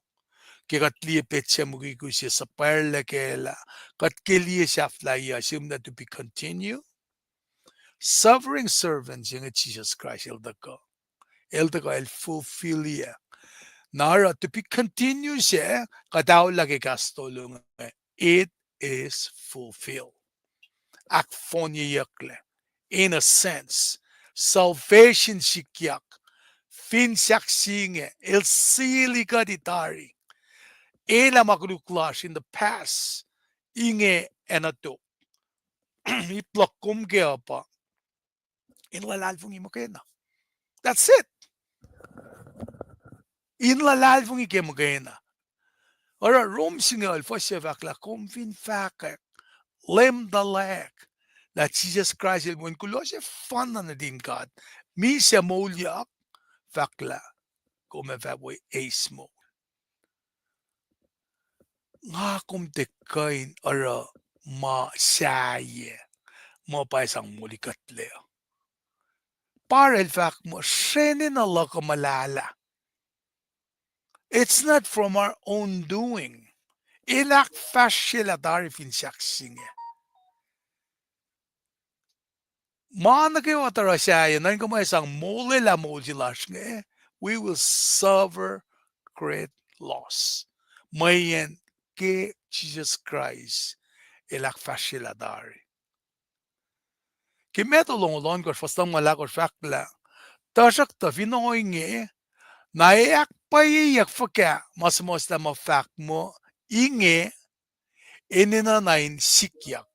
Ke kat liye petse mugi kusi sa perle kela. Kat ke liye shafla ya simna to be continue. Suffering servants yung Jesus Christ el taka. El taka el fulfill ya. Nara to be continuous siya, kadaw lagi kastulong. It is fulfilled. Akfonyakle. In a sense, salvation sikyak. Finsak singe. El sili kaditari. Ela makuluklash in the past. Inge enato. Iplakum kaya pa. Inlalalfong imakena. That's it. Inlalalfong imakena. Ora romsingal fasevakla konvin Fahkak lem dalek that Jesus Christ el when kulose fan na din God mi se molyak fakla come fabwe asmo nga kum te kain ora ma saye mo pa isang mulikat le para el fak mo shenin Allah ko malala. It's not from our own doing. Ilak fashila darifin shaksinge. Man kayo atarasya nan ko isang mole la mojilash nge, we will suffer great loss. mayen ke Jesus Christ elak fashiladari. Ki meto longolon ko fastang malakor fakla. Tashak ta vinoinge na yak payiyak faka masmos na mafak mo inge enina nain sikyak.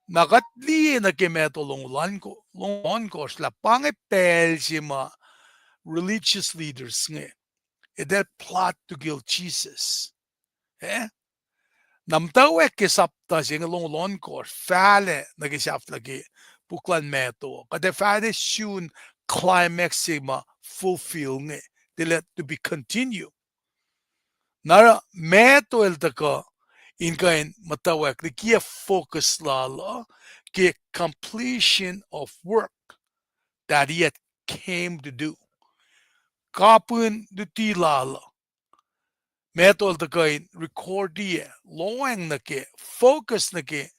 Nakatli na kimeto longon ko sla pangepel si ma religious leaders nge. E that plot to kill Jesus. Eh? Namtawe kisapta si longon ko fale nagisap lagi buklan meto. Kade fale soon climax si ma fulfill nge. They let to be continue. Nara meto el taka inkain matawak the kia focus lala ke completion of work that he had came to do. Kapun duti lala meto el taka in record dia loang na ke focus na ke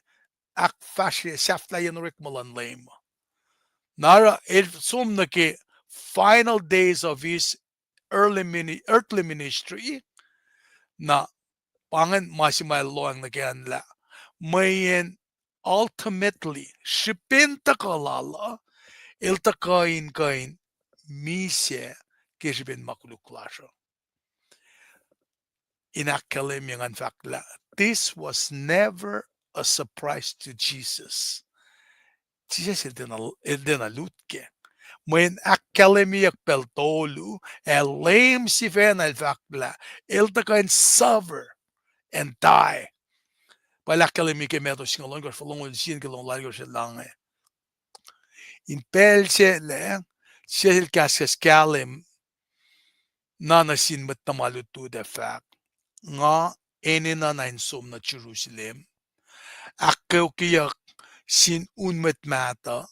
ak fashe safla yanrik malan lame. Nara el sum na ke final days of his earthly ministry na pangan masimay loang na la mayen ultimately shipinta kalala ilta kain mise kishbin makuluklasho. Inakalim yung fakla. This was never a surprise to Jesus. Jesus il lutke. When akkalemiyak peltolu, lame si fen al fakla, ilta kain suffer and die. Palakkalemi ke meto singalon ko falong sin ke long lago sa lang. In pelche le siya kaskas kalim na nasin matamalutu de fact nga enina na insom na Jerusalem. Akaw kiyak sin unmet mata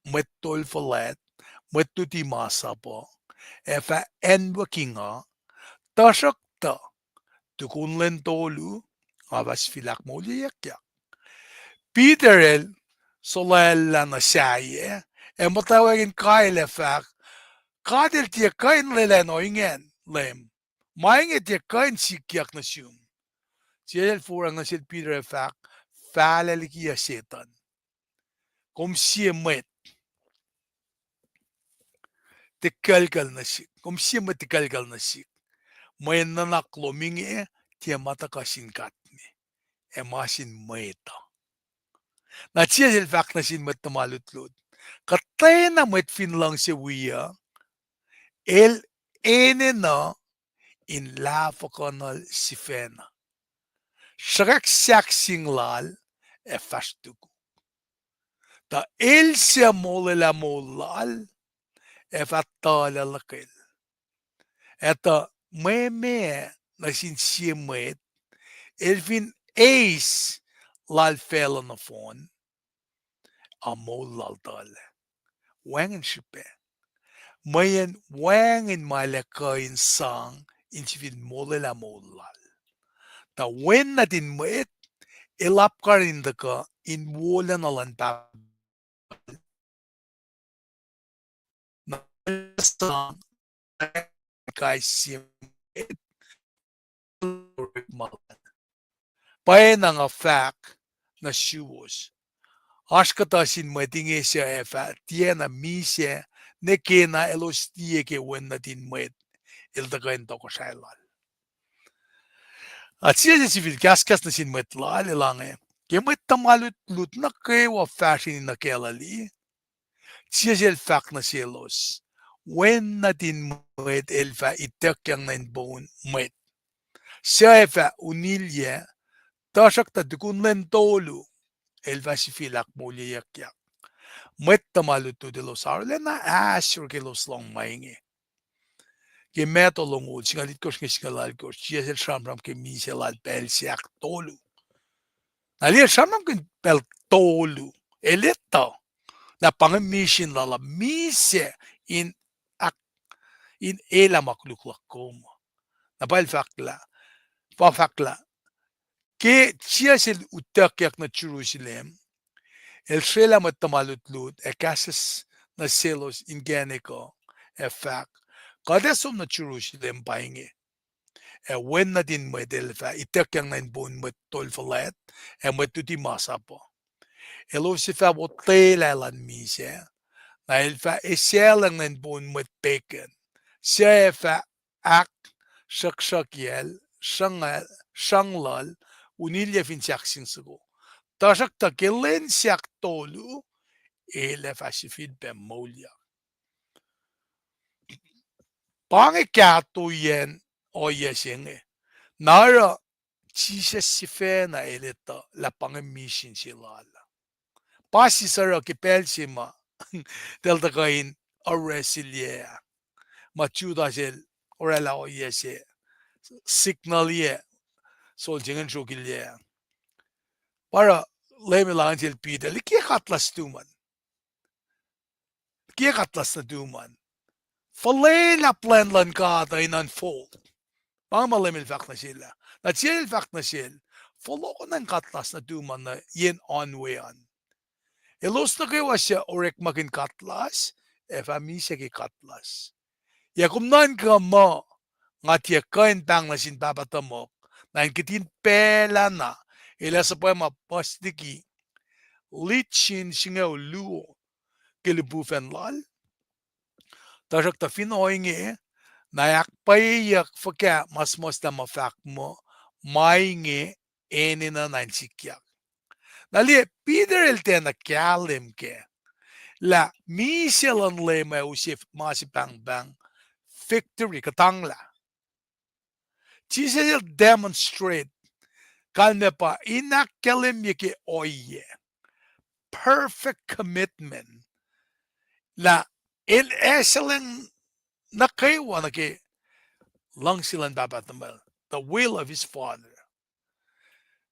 met tolfalet met tuti masa po. Efa enwa kinga tasakta tukun lentolu avas filak mo liyak. Peterel solella na siya e matawagin kaile fak kadel tiya kain lelen oingen lem mainge tiya kain sikyak na siyum siya furang na sil Peter fak falalikiya setan kom siya met tikalkal na sik kom siya met tikalkal na sik may nanaklo mingi tiya matakasin katni e masin meta na siya fak na sin met tamalutlod katay na met finlang si wiya el ene na in lafakanal si fena. Shrek sak singlal e fastuku. Ta el sia mole la molal e fatala lakil. Eta me na sin siemet el fin eis lal fela na fon a molal tale. Wangen shipe. Mayan wangen malakain sang in fin mole la molal. Ta wen natin met elap ka rin ka in wala na lang na sang kay sim pay na nga fact na siwos. Ashkata sin matinge siya efa tiena misya ne kena elos tiye ke wen natin met iltakain to ko shailal. At siya si fil kaskas na sin met lal ilange. Kemet tamalut lut na kay wa fashion na kelali. Siya fact na sielos. When natin met elfa itek yang na bone met. Siya efa unilye tasak ta dukun lentolu elfa si filak muli yak. Met tamalutu de los arle na asur ke los long maingi. Ke meto longo singalit ko singalal ko siya shamram ke miselal pel siak tolu. Ali shamram ke pel tolu. Elito. Na pang-mission lala mise in ela makluklak kom. Na pa fakla, ke siya sil utakyak na Jerusalem, el shela matamalutlud, e kasas na selos in geneko, e fak, kadesom na Jerusalem paingi, when na din Mwet elfa itek yang nain bon Mwet tol falet Mwet tu di masa po elo si fa bo tela lan mi se na elfa eselang nain bon Mwet bacon se fa ak shak yel shanglal unilya fin saksin sugo tasak takelen siak tolu ele fa si fit be molya 방에 갸또yen oyesenge nara chise sifena eleta la pange mission silala pasi sara ke pelsima delta kain aresilia machuda sel orela oyese signal ye sol jingen jokilia para leme langel pide li katlas tuman ki katlas na tuman Falela plan lan kada in unfold. Pamalim ilfak na sila. Na siya ilfak na sila. Follow ko ng katlas na duman na yin onwayan. Ilos na kayo siya orek magin katlas. Efami siya ki katlas. Yakum nan ka mo. Nga tiya kain pang na sin papatamok. Na kitin pela na. Ila sa pa mapastiki. Lichin singaw luo. Kilibufen lal. Tasak ta finoinge. Nayak payak faka mas na mafak mo mainge eni na nansikyak. Nali Peter elte na kalem ke la miselan le ma usif masipang bang victory katangla. Jesus demonstrate kalme pa inak kalem yake oye perfect commitment la in excellent na kaywa na ke lang silang dapat naman. The will of his father.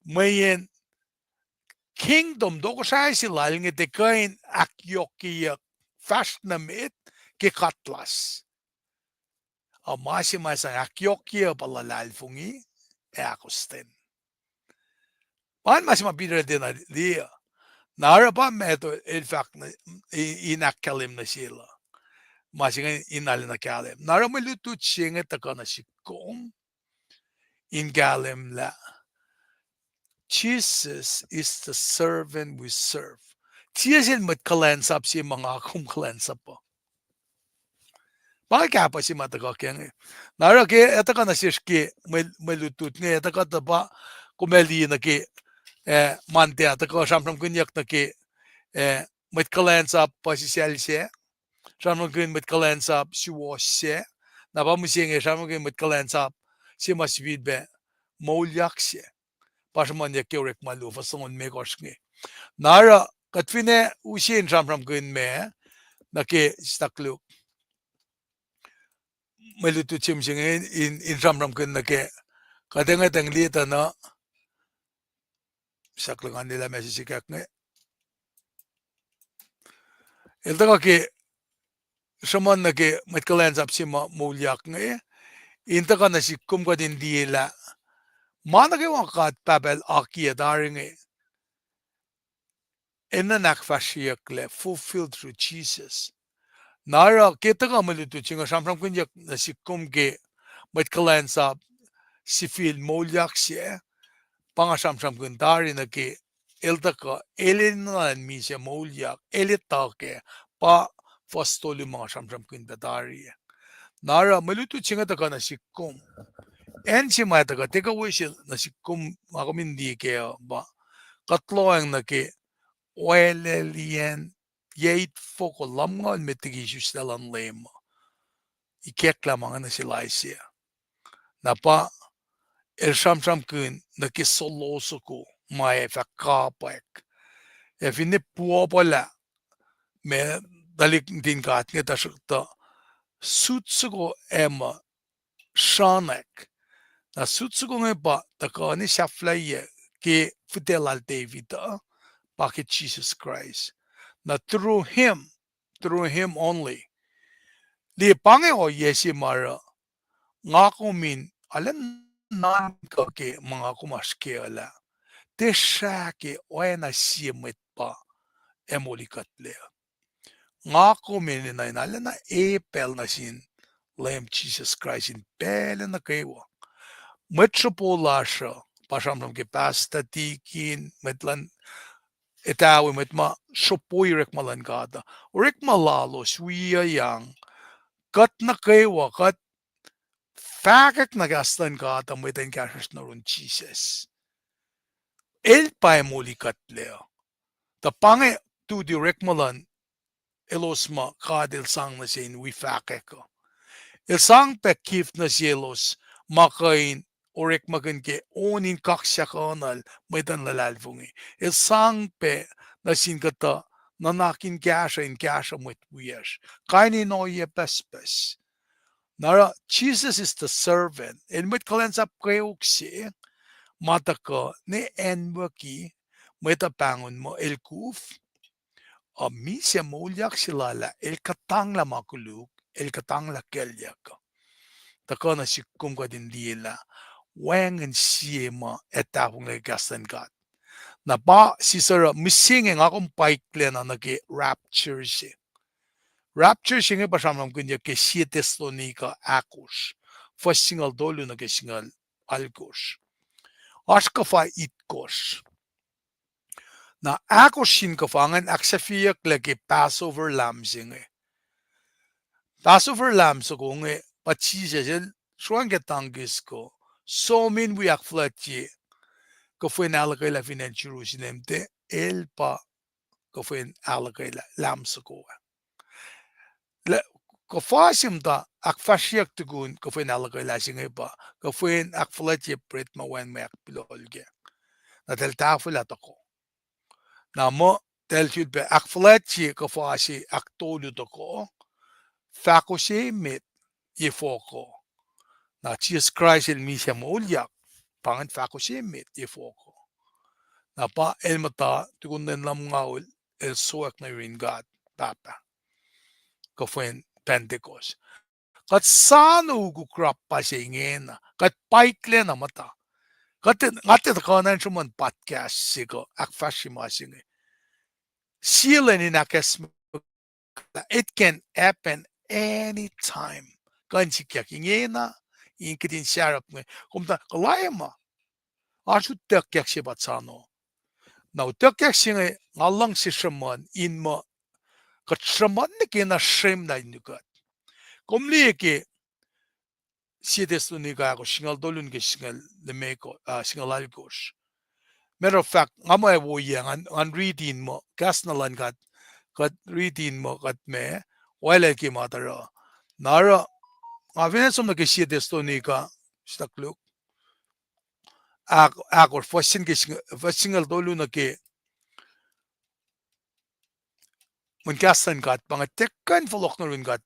Mayen kingdom doko sa sila yung itekain akyokiyak fast na mit kikatlas. Ang masimasang akyokya palalal fungi akosten. Pan masimapidra din na dia. Nara pa meto in fact inakalim na sila. Masingan inalin na kalim. Nara malutut siya nga taka na si kong in Galem la. Jesus is the servant we serve. Jesus met Kuhlwansap si mga Kuhlwansap po. Bakit kaya pa si matagakyang eh? Nara ke etaka na siya ki malutut nga etaka taba kumeli na ki mante ataka samsam kunyak na ki met Kuhlwansap pa si siya. Samsam kun met Kuhlwansap si was siya. Napamusiya nga samsam kun met Kuhlwansap si masvid be maulyak siya. Pasman ya keurek malu fasongon me korsnge. Nara katfine ushin samsam kun me na ke staklu malutu chimsing in samsam kun na ke kadenga tenglita na saklangan nila mesisikak nge. Ilta ke saman na ke met Kuhlwansap si maulyak nge. Inta ka na si kum ka din dila. Mana ke wakat papel akiya daring nge. Inanak fashiakle fulfilled through Jesus. Nara kita ka malutu chinga samsam kunyak na si kumge met Kuhlwansap si fil molyak siya panga samsam kun dari na ke elta ka elinan mi siya molyak elita ke pa fastoli mga samsam kun dari. Nara malutu chinga ta ka na si kum en si mata ka teka wisil na si kum makamindi ke ba katloang na ke oelelien Yeit foko lamngon met de gisustellan lema. Ikekla mga na sila siya. Napa samsam kun na kisoloso ko may fakapek. E finne puopala me dalik din kat nga tasukta sutsugo ema shanek. Na sutsugo nga ba taka ni shaflaye ke futelal Davida bakit Jesus Christ. Na through him only. Di pange o yesi mara nga kumin alam nan ka ke mga kumaske ala. Te siya ke oena siyemit pa emolikatle. Nga kumin na inala na epel na sin lem Jesus Christ in pele na kewa. Metropolasha, pasamram ke pasta tikin, metlan etawi metma shopoy rekmalan gada. Rekmalalo swiya yang kat na kaywa kat Fahkak nagastan gada meten kasas narun Jesus. El pae moli katleo. The pange tu di rekmalan elosma kadil sang na sin wi Fahkak. El sang pe kif na sielos makain orek magan ke onin kaksyakanal metan lalalvungi. El sang pe na sin kata nanakin kasha in kasha met wiyash. Kaini no ye pespes. Nara Jesus is the servant. El met Kuhlwansap Kweok Sac mata ka ne enwaki meta pangon mo el kuf a misya molyak silala el katang la makuluk el katang la kelyak. Taka na sikum ka din dila wang and siyema etapong na gastan kat. Na ba si sara missing ang akong paikle na nage rapture siya. Rapture siya nga pasamam kunya ke 7 Thessalonica akos. First single dolo na ke single alkos. Aska fa itkos. Na akos sin kafangan aksafiyak lagi Passover lamb siya nga. Passover lamb sa ko nga pachisa siya suwan ke tanggis ko. So min wiyak flatye ko fue nalakay la finan Jerusalem te el pa ko fue nalakay la lamb sa ko. Ko fasim da ak fasyak tugun ko fue nalakay la singa pa ko fue ak flatye pret ma wen me ak pilolge. Na tel tafel atako. Na mo tel tud be ak flatye ko fasi ak tolu toko. Fako si mit ye foko. Na Jesus Christ el misya mo ulyak. Pangan fako si mit ye foko. Na pa el mata tugun den lam ngaul el suak na rin God papa. Ko fue Pentecost. Kat sano ugu krap pa siya ingena. Kat paikle na mata. Kat ngati ta kanan suman podcast sigo ak fashima singe. Sila ni nakes it can happen anytime. Kan si kyak ingena inkitin syarap nge. Kumta kalaya ma. Asu tek kyak siya bat sano. Na tek kyak singe ngalang si shaman in ma kat shaman ni kena shame na inukat. Kumli ke sides ni ka ako singal dolun ke singal lemeko singal algos. Matter of fact, nga mo wo yang an reading mo gas na lan kat reading mo kat me wala ki matara. Nara nga vinesom na ke sides ni ka stakluk. Ako first singal dolun na ke mun gasan kat pangatekan folok na rin kat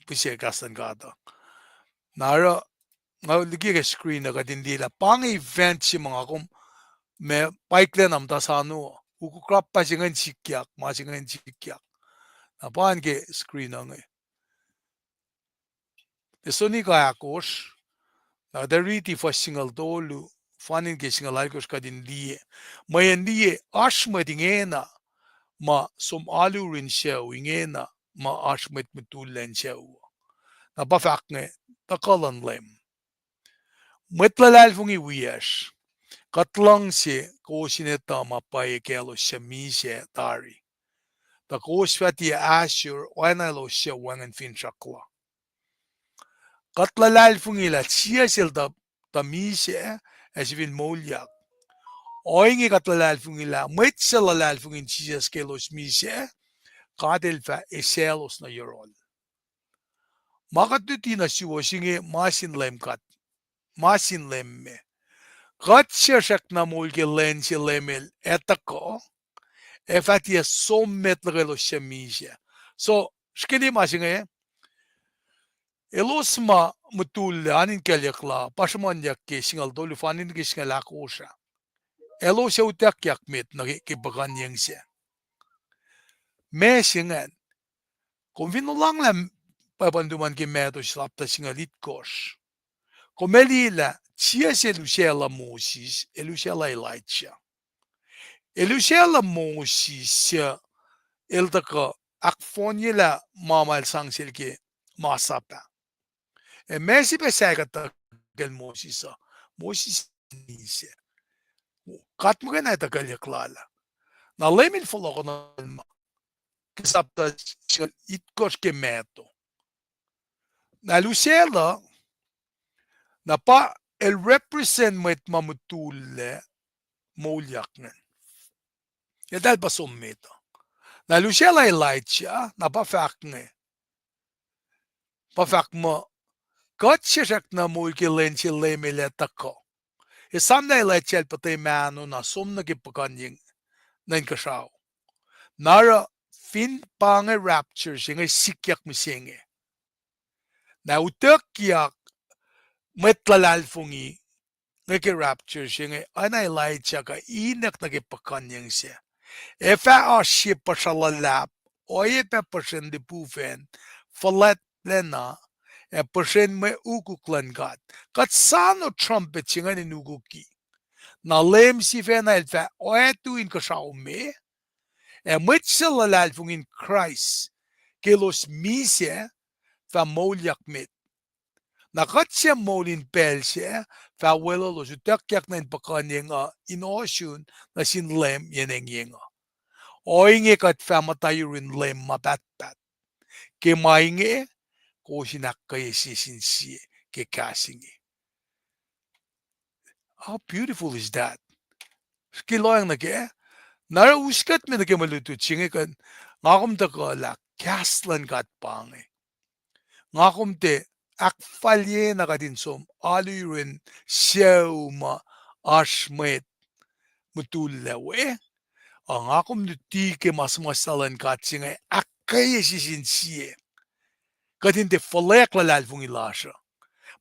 pusya gasan kat. Nara nga ligi ka screen na kadindila pang event si mga kum me paikle nam ta sano uku krap pa singan sikyak ma singan sikyak na pan ke screen na nge eso ni ka akos na da riti fa singal dolu fanin ke singal alkos kadindi mayan die ashma dingena ma som alu rin siya ingena ma ashmet mutulen siya na pa fak nge takalan lem Mwetlalal fungi wiyash. Katlang si kosineta mapaye kelo siya misye tari. Ta kosfati ashur wanalo siya wangan finchakla. Katlalal fungi la siya sil ta misye esvin molyak. Oingi katlalal fungi la mwetsalalal fungi siya kelos misye kadel fa eselos na yorol. Makatuti na siwa singe masin lem kat. Masin lemme. Katsyasak na mulke lensi lemel etako, efatia sommet lagelo shamisha. So, shkili masinga elosma mutul anin kelyakla, pasman yakke singal dolu fanin ke singal akosha. Elosya utak yakmit na kibagan yengse. Me singan, kung vinulang la papanduman ki meto slapta singalit kosh. Komelila, tia se Luciela Moses, e Luciela Elijah. E Luciela Moses, el taka akfonila mama el sang silke masapa. E mesi pe sagata gel Mosisa. Moses nise. Katmıge ne de galyaklala. Na lemin follow na ma. Kisapta itkosh ke meto. Na Lucela na pa el represent met mamutulle moljacnen. Ja dal pa sommeta. Na Lucela Elijah na pa fakne. Pa fakma Gotchak na mulki lenchi lemele tako. E samna Elijah pate mano na somna ki pakanying nan kashaw. Nara fin pange rapture singe sikyak misinge. Na utakyak metlalal fungi ngeke rapture singe ana Elijah ka inak na ki pakanying siya. Efa aship pa shalalap oye pe pashen di pufen falet lena e pashen me ukuklan gat. Kat sano trumpet singa ni nuguki. Na lem si fena elfa oye tu in kashaw me e mitsalalal fungin Christ kilos mise fa molyak mit. Nakatsia molin pelse fa welo los utakyak na in pakanyenga in ocean na sin lem yeneng yenga. Oinge kat famatayurin lem mabatbat. Ke mainge ko sinakay sisinsi ke kasingi. How beautiful is that? Skiloyang na ke? Nara uskat me na ke malutut singe kan ngakom ta ka la kaslan kat pange. Ngakom te akfalye na katin som aluyurin siyawma ashmet mutullawe. Ang akom nuti ke masmasalan kat singe akay sisinsi katin te falek lalal fung ilasha.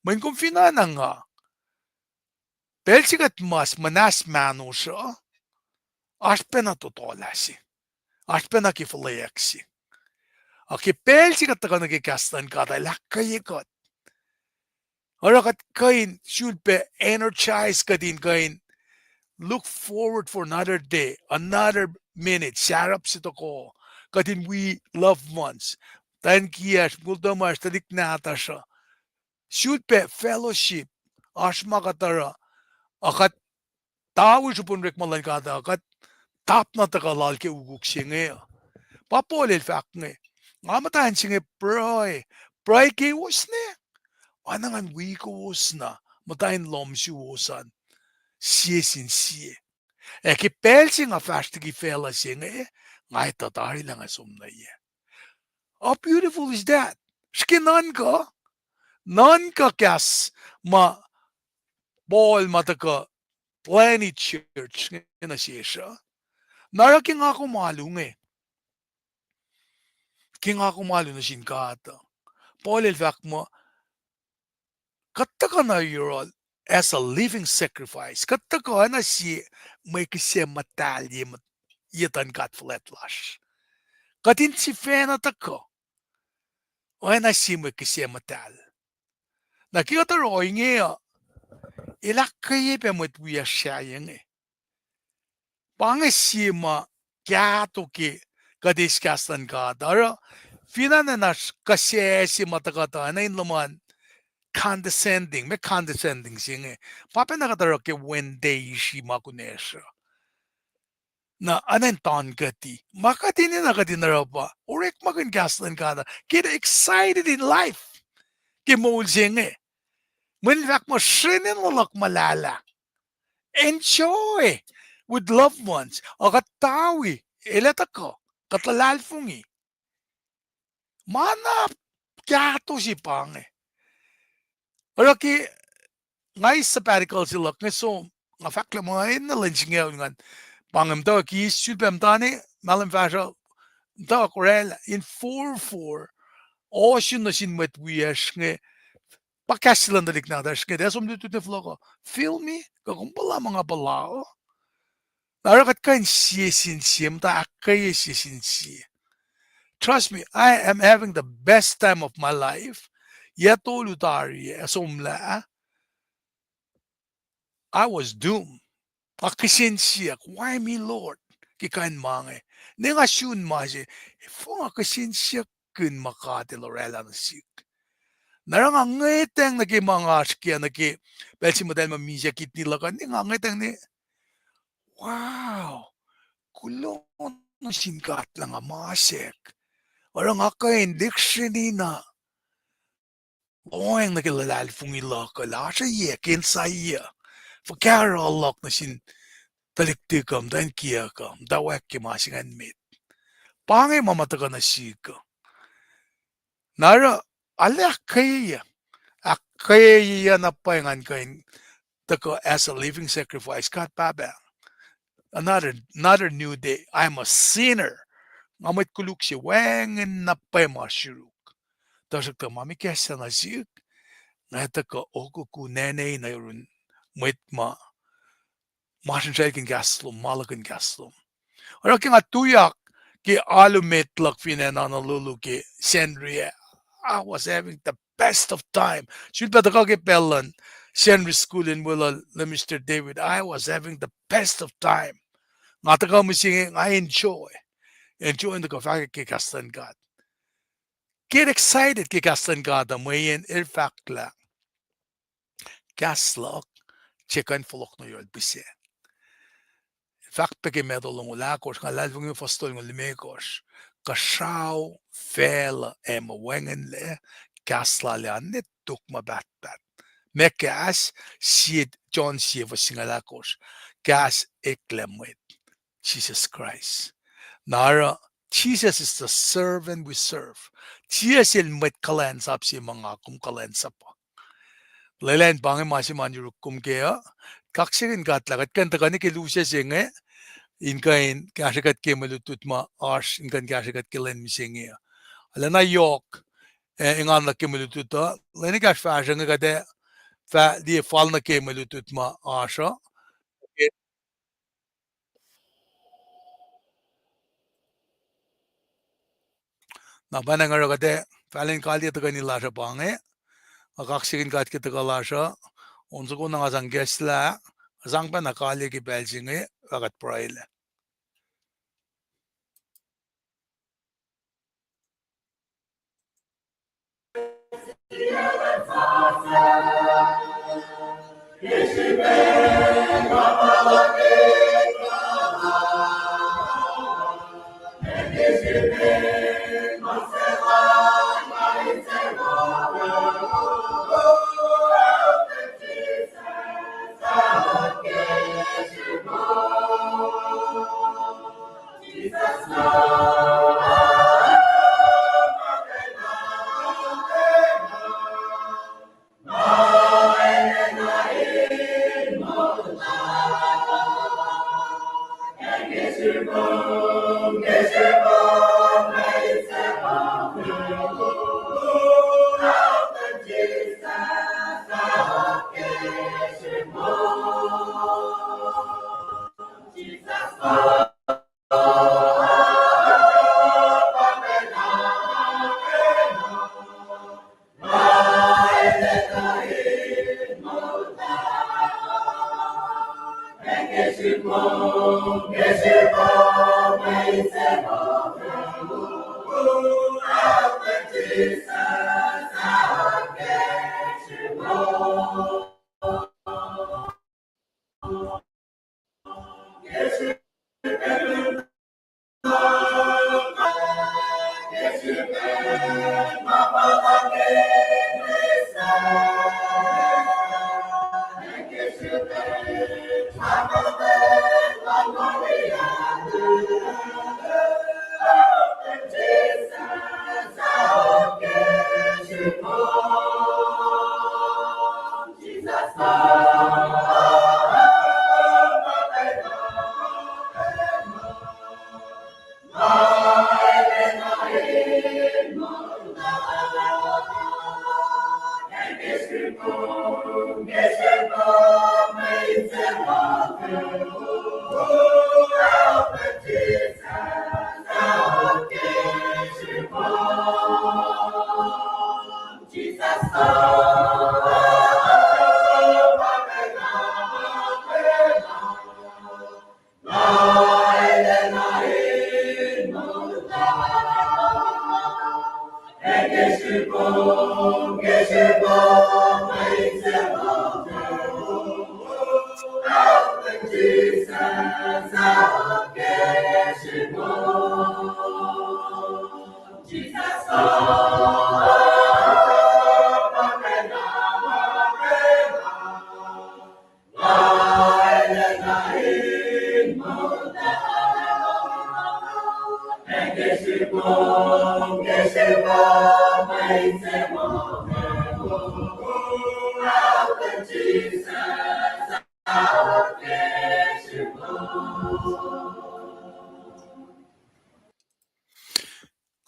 Man kung finana nga, pelsikat mas manas mano siya, aspe na totolasi. Aspe na kifaleksi. Aki pelsikat na ka nagkikastan ka tayo, lakayikot. Arakat kain, should be energized ka din kain, look forward for another day, another minute, sarap sito ko, katin we loved ones. Tayo kiyas, multamas, tadik nata siya. Should be fellowship, asma katara, akat tawi supun rekmalan kata, akat tap na takalal ke uguk singe. Papolel fak nge. Ngamatahan singe pray ke usne. Anangan wiko usna, matahin lomsi usan. Siye sin siye. Eke pelsi nga fast ki fela singe, ngay tatari lang asumna ye. How beautiful is that? Skinan ka? Nan ka kas ma ball mataka plenty church na siya. Nara king ako malung eh. King ako malung na sinkata. Paul el fact mo, kataka na you're as a living sacrifice. Kataka na si may kasi matalye yatan kat flatlash. Katin si fena tako. O na si may kasi matal. Nakita ro nga ilakay pe mo tuya siya eh. Pangasima kyato ki kadiscastan ka. Dara finana na kasi si matakata na inlaman condescending, may condescending singe. Papa nakatara ke wende ishi makunesha. Na anentan kati. Makati ni nakatinara pa. Urek makin kastan ka na. Get excited in life. Kimul singe. Minlak mo sinin lalak malala. Enjoy with loved ones. Akatawi. Ilata ko. Katalalfungi. Mana kyato si pange. Oraki ngay sabbatical sila so nga fakla mo ay nalanching nga pangam daw ki sudbam tani malam fasha daw korel in 4-4 ocean na sin met wies nga pakasilan dalik na das nga desom dito te flogo feel me kakumpala mga balao narakat kan siyesin siyem ta akay siyesin siye. Trust me, I am having the best time of my life. Yato lutari asomla. I was doomed. Akasinsiyak, why me, Lord? Kikain mange. Nengasyon ma siya, fong akasinsiyak kun makati lorela na sik. 나랑 ang ngeteng naki mga askia naki belsi model ma mija kitni lakan ni ang ngeteng ni wow kulon no sinkat lang amasek orang akain dictionary na loeng naki lalal fungi laka lasha ye ken saya fakara alok na sin taliktikam dan kiyakam dawek ki masingan mit pangay mamataga na sika nara ala kaya akaya na paingan kain tako as a living sacrifice kat baba another new day I'm a sinner ngamit kuluk si wengen na pay mashuruk tasik ta mami kesa na sik na tako oku ku nene na yun mit ma masin shaking gaslum malakin gaslum ora ki nga tuyak ki alumet lak finen analulu ki sendria I was having the best of time. Should be the Pellan, Shenry School in Willal, Mr. David. I was having the best of time. Nga singing, I enjoy. Enjoying the Fahkak kikastan God. Get excited kikastan God. Amayin irfakla. Kaslok, chicken folok no yol bise. Fakt peke medalong ulakos, nga lalvung yung fastol ng limekos. Kasaw, fel, wengen le, kasla le anit tukma bat. Mekas sied John sieva singalakos. Gas eklemwet. Jesus Christ. Nara, Jesus is the servant we serve. Jesus il met Kuhlwansap si mga kum Kuhlwansap. Lelen bangin masiman yurukum kaya. Kaksirin katlagat kan takani ke lusia singe. Inkain kashagat ke malutut ma arsh inkan kashagat ke len misinge. Alana yok. Ingan la ke malututa. Leni kash fashion gade. Fa die falna ke malutut ma asha. Na banangara gade. Falin kali takani lasha bange. Akaksirin kat kita kalasha. Unsa ko nga sang gesla. Sang pa nakali ki belsinge. Agat praile.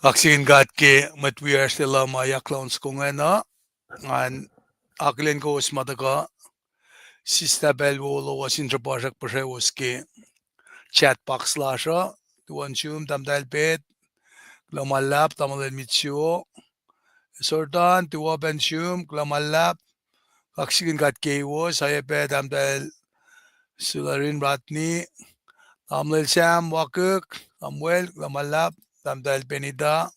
Aksin gat ke matwiar sila maya clowns ko nga na ngan aklen ko os madaga sista belwolo was intrapajak pashe was ke chat box lasha tuan chum tamdal bet glamalap tamal mitsyo sortan tuwa ben chum glamalap aksin gat ke was saya bet tamdal sularin ratni tamlel sam wakuk amwel glamalap tamdal benida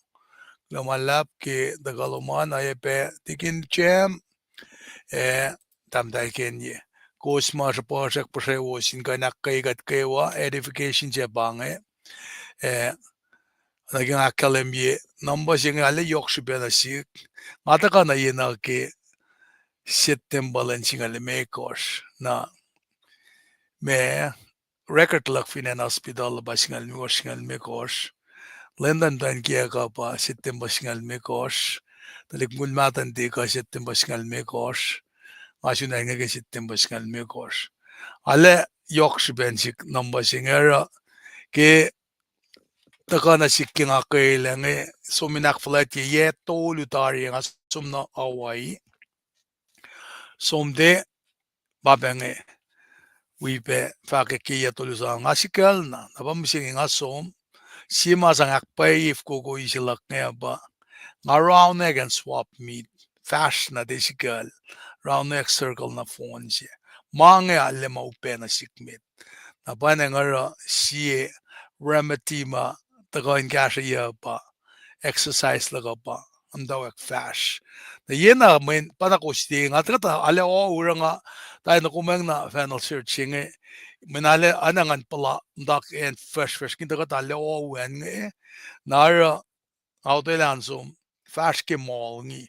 glamalap ke dagaloman saya bet tikin chem tamdal kenye Kosma Pashak Pashewas in Ganakay gat Kewa, edification Jabange, naging kalem ye, numbers yung ale yok benasik, mataka na yena ke sitem balancing ale mekos na me record lak finan hospital basingal mekos mekos, lendan dan kia ka pa sitem basingal mekos, talik mulmatan di ka sitem basingal mekos, masun na nga sitem basingal mekos. Ale yok bensik number singera ke taka na sikking akailange suminak flat ye to lutari nga sumna awai somde babenge wipe Fahkak ye to lusa nga sikal na nabamsing nga som sima sang akpay if ko isilak nga ba nga round again swap meet fast na desikal round next circle na phone siya mange ale maupe na sikmit na panangara siye remedy ma tagain kasha ya pa exercise laga pa amdawak fast na yena main panakosti nga tata ale o uranga tayo na kumang na final searching minale anangan pala dak and fresh kinta ka tale o wen nara autolan som fast ke mall ngi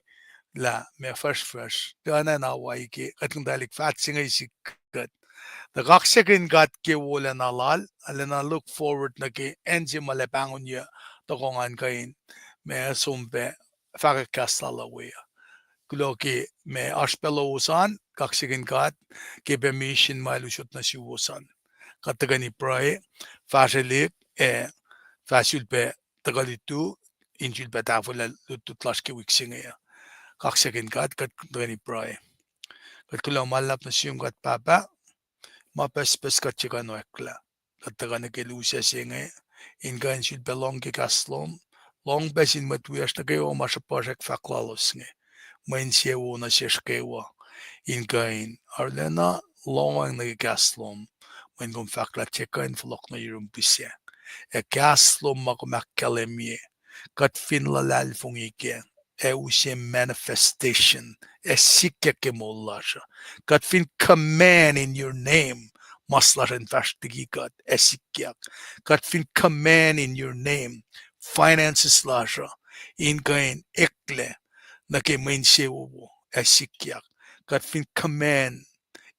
la me fresh kana na wai ke katong dalik fat singa isik the Gaksikin got ke wala na lal, alana look forward na ke enji malepangon ya tokongan kain me sumpe Fahkak Kulo ke me aspelo usan Gaksikin got ke be mission malushot na si usan. Katagani prae fashelik fasulpe tagalitu injil betafula lututlas ke wiksinga ya. Gaksikin got katagani prae. Katkulo malap na siyong gat papa mapespes ka chika noekla. Katagana ke lucia singe, ingan sil belong ke kaslom, long besin matwias na kayo masapasek faklalos nge. Main siya na siya kewa, ingan arlena long na kaslom, main kong fakla chika in flok na yung pisya. E kaslom makumakkalemye, kat finlalal fong ike, e usye manifestation, e sikya ke molasha, kat fin command in your name, maslar en fashtigikat, e sikyak, kat fin command in your name, finances lasha, in kain ekle, na ke main sewo, e sikyak, kat fin command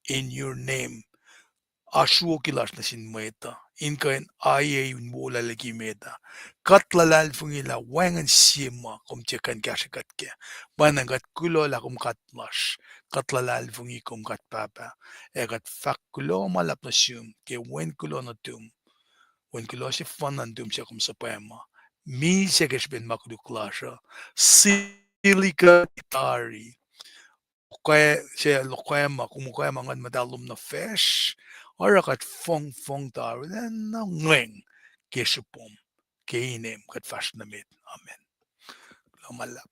in your name, ashuo kilas na sin meta inkain aye yun bola lagi meta katlalal fungila wangan sima kum cekan kashikat ke banang kat kulo la kum katlash katlalal fungi kum kat papa e kat fakulo malap na siyum ke wen kulo na tum wen kulo si fanan tum siya kum sa pema mi siya ben makuduklasha silika itari kaya siya lokwema kumukaya mga madalom na fish ora kat fong tar na ngeng kesupom keinem kat fash na mit amen lamalap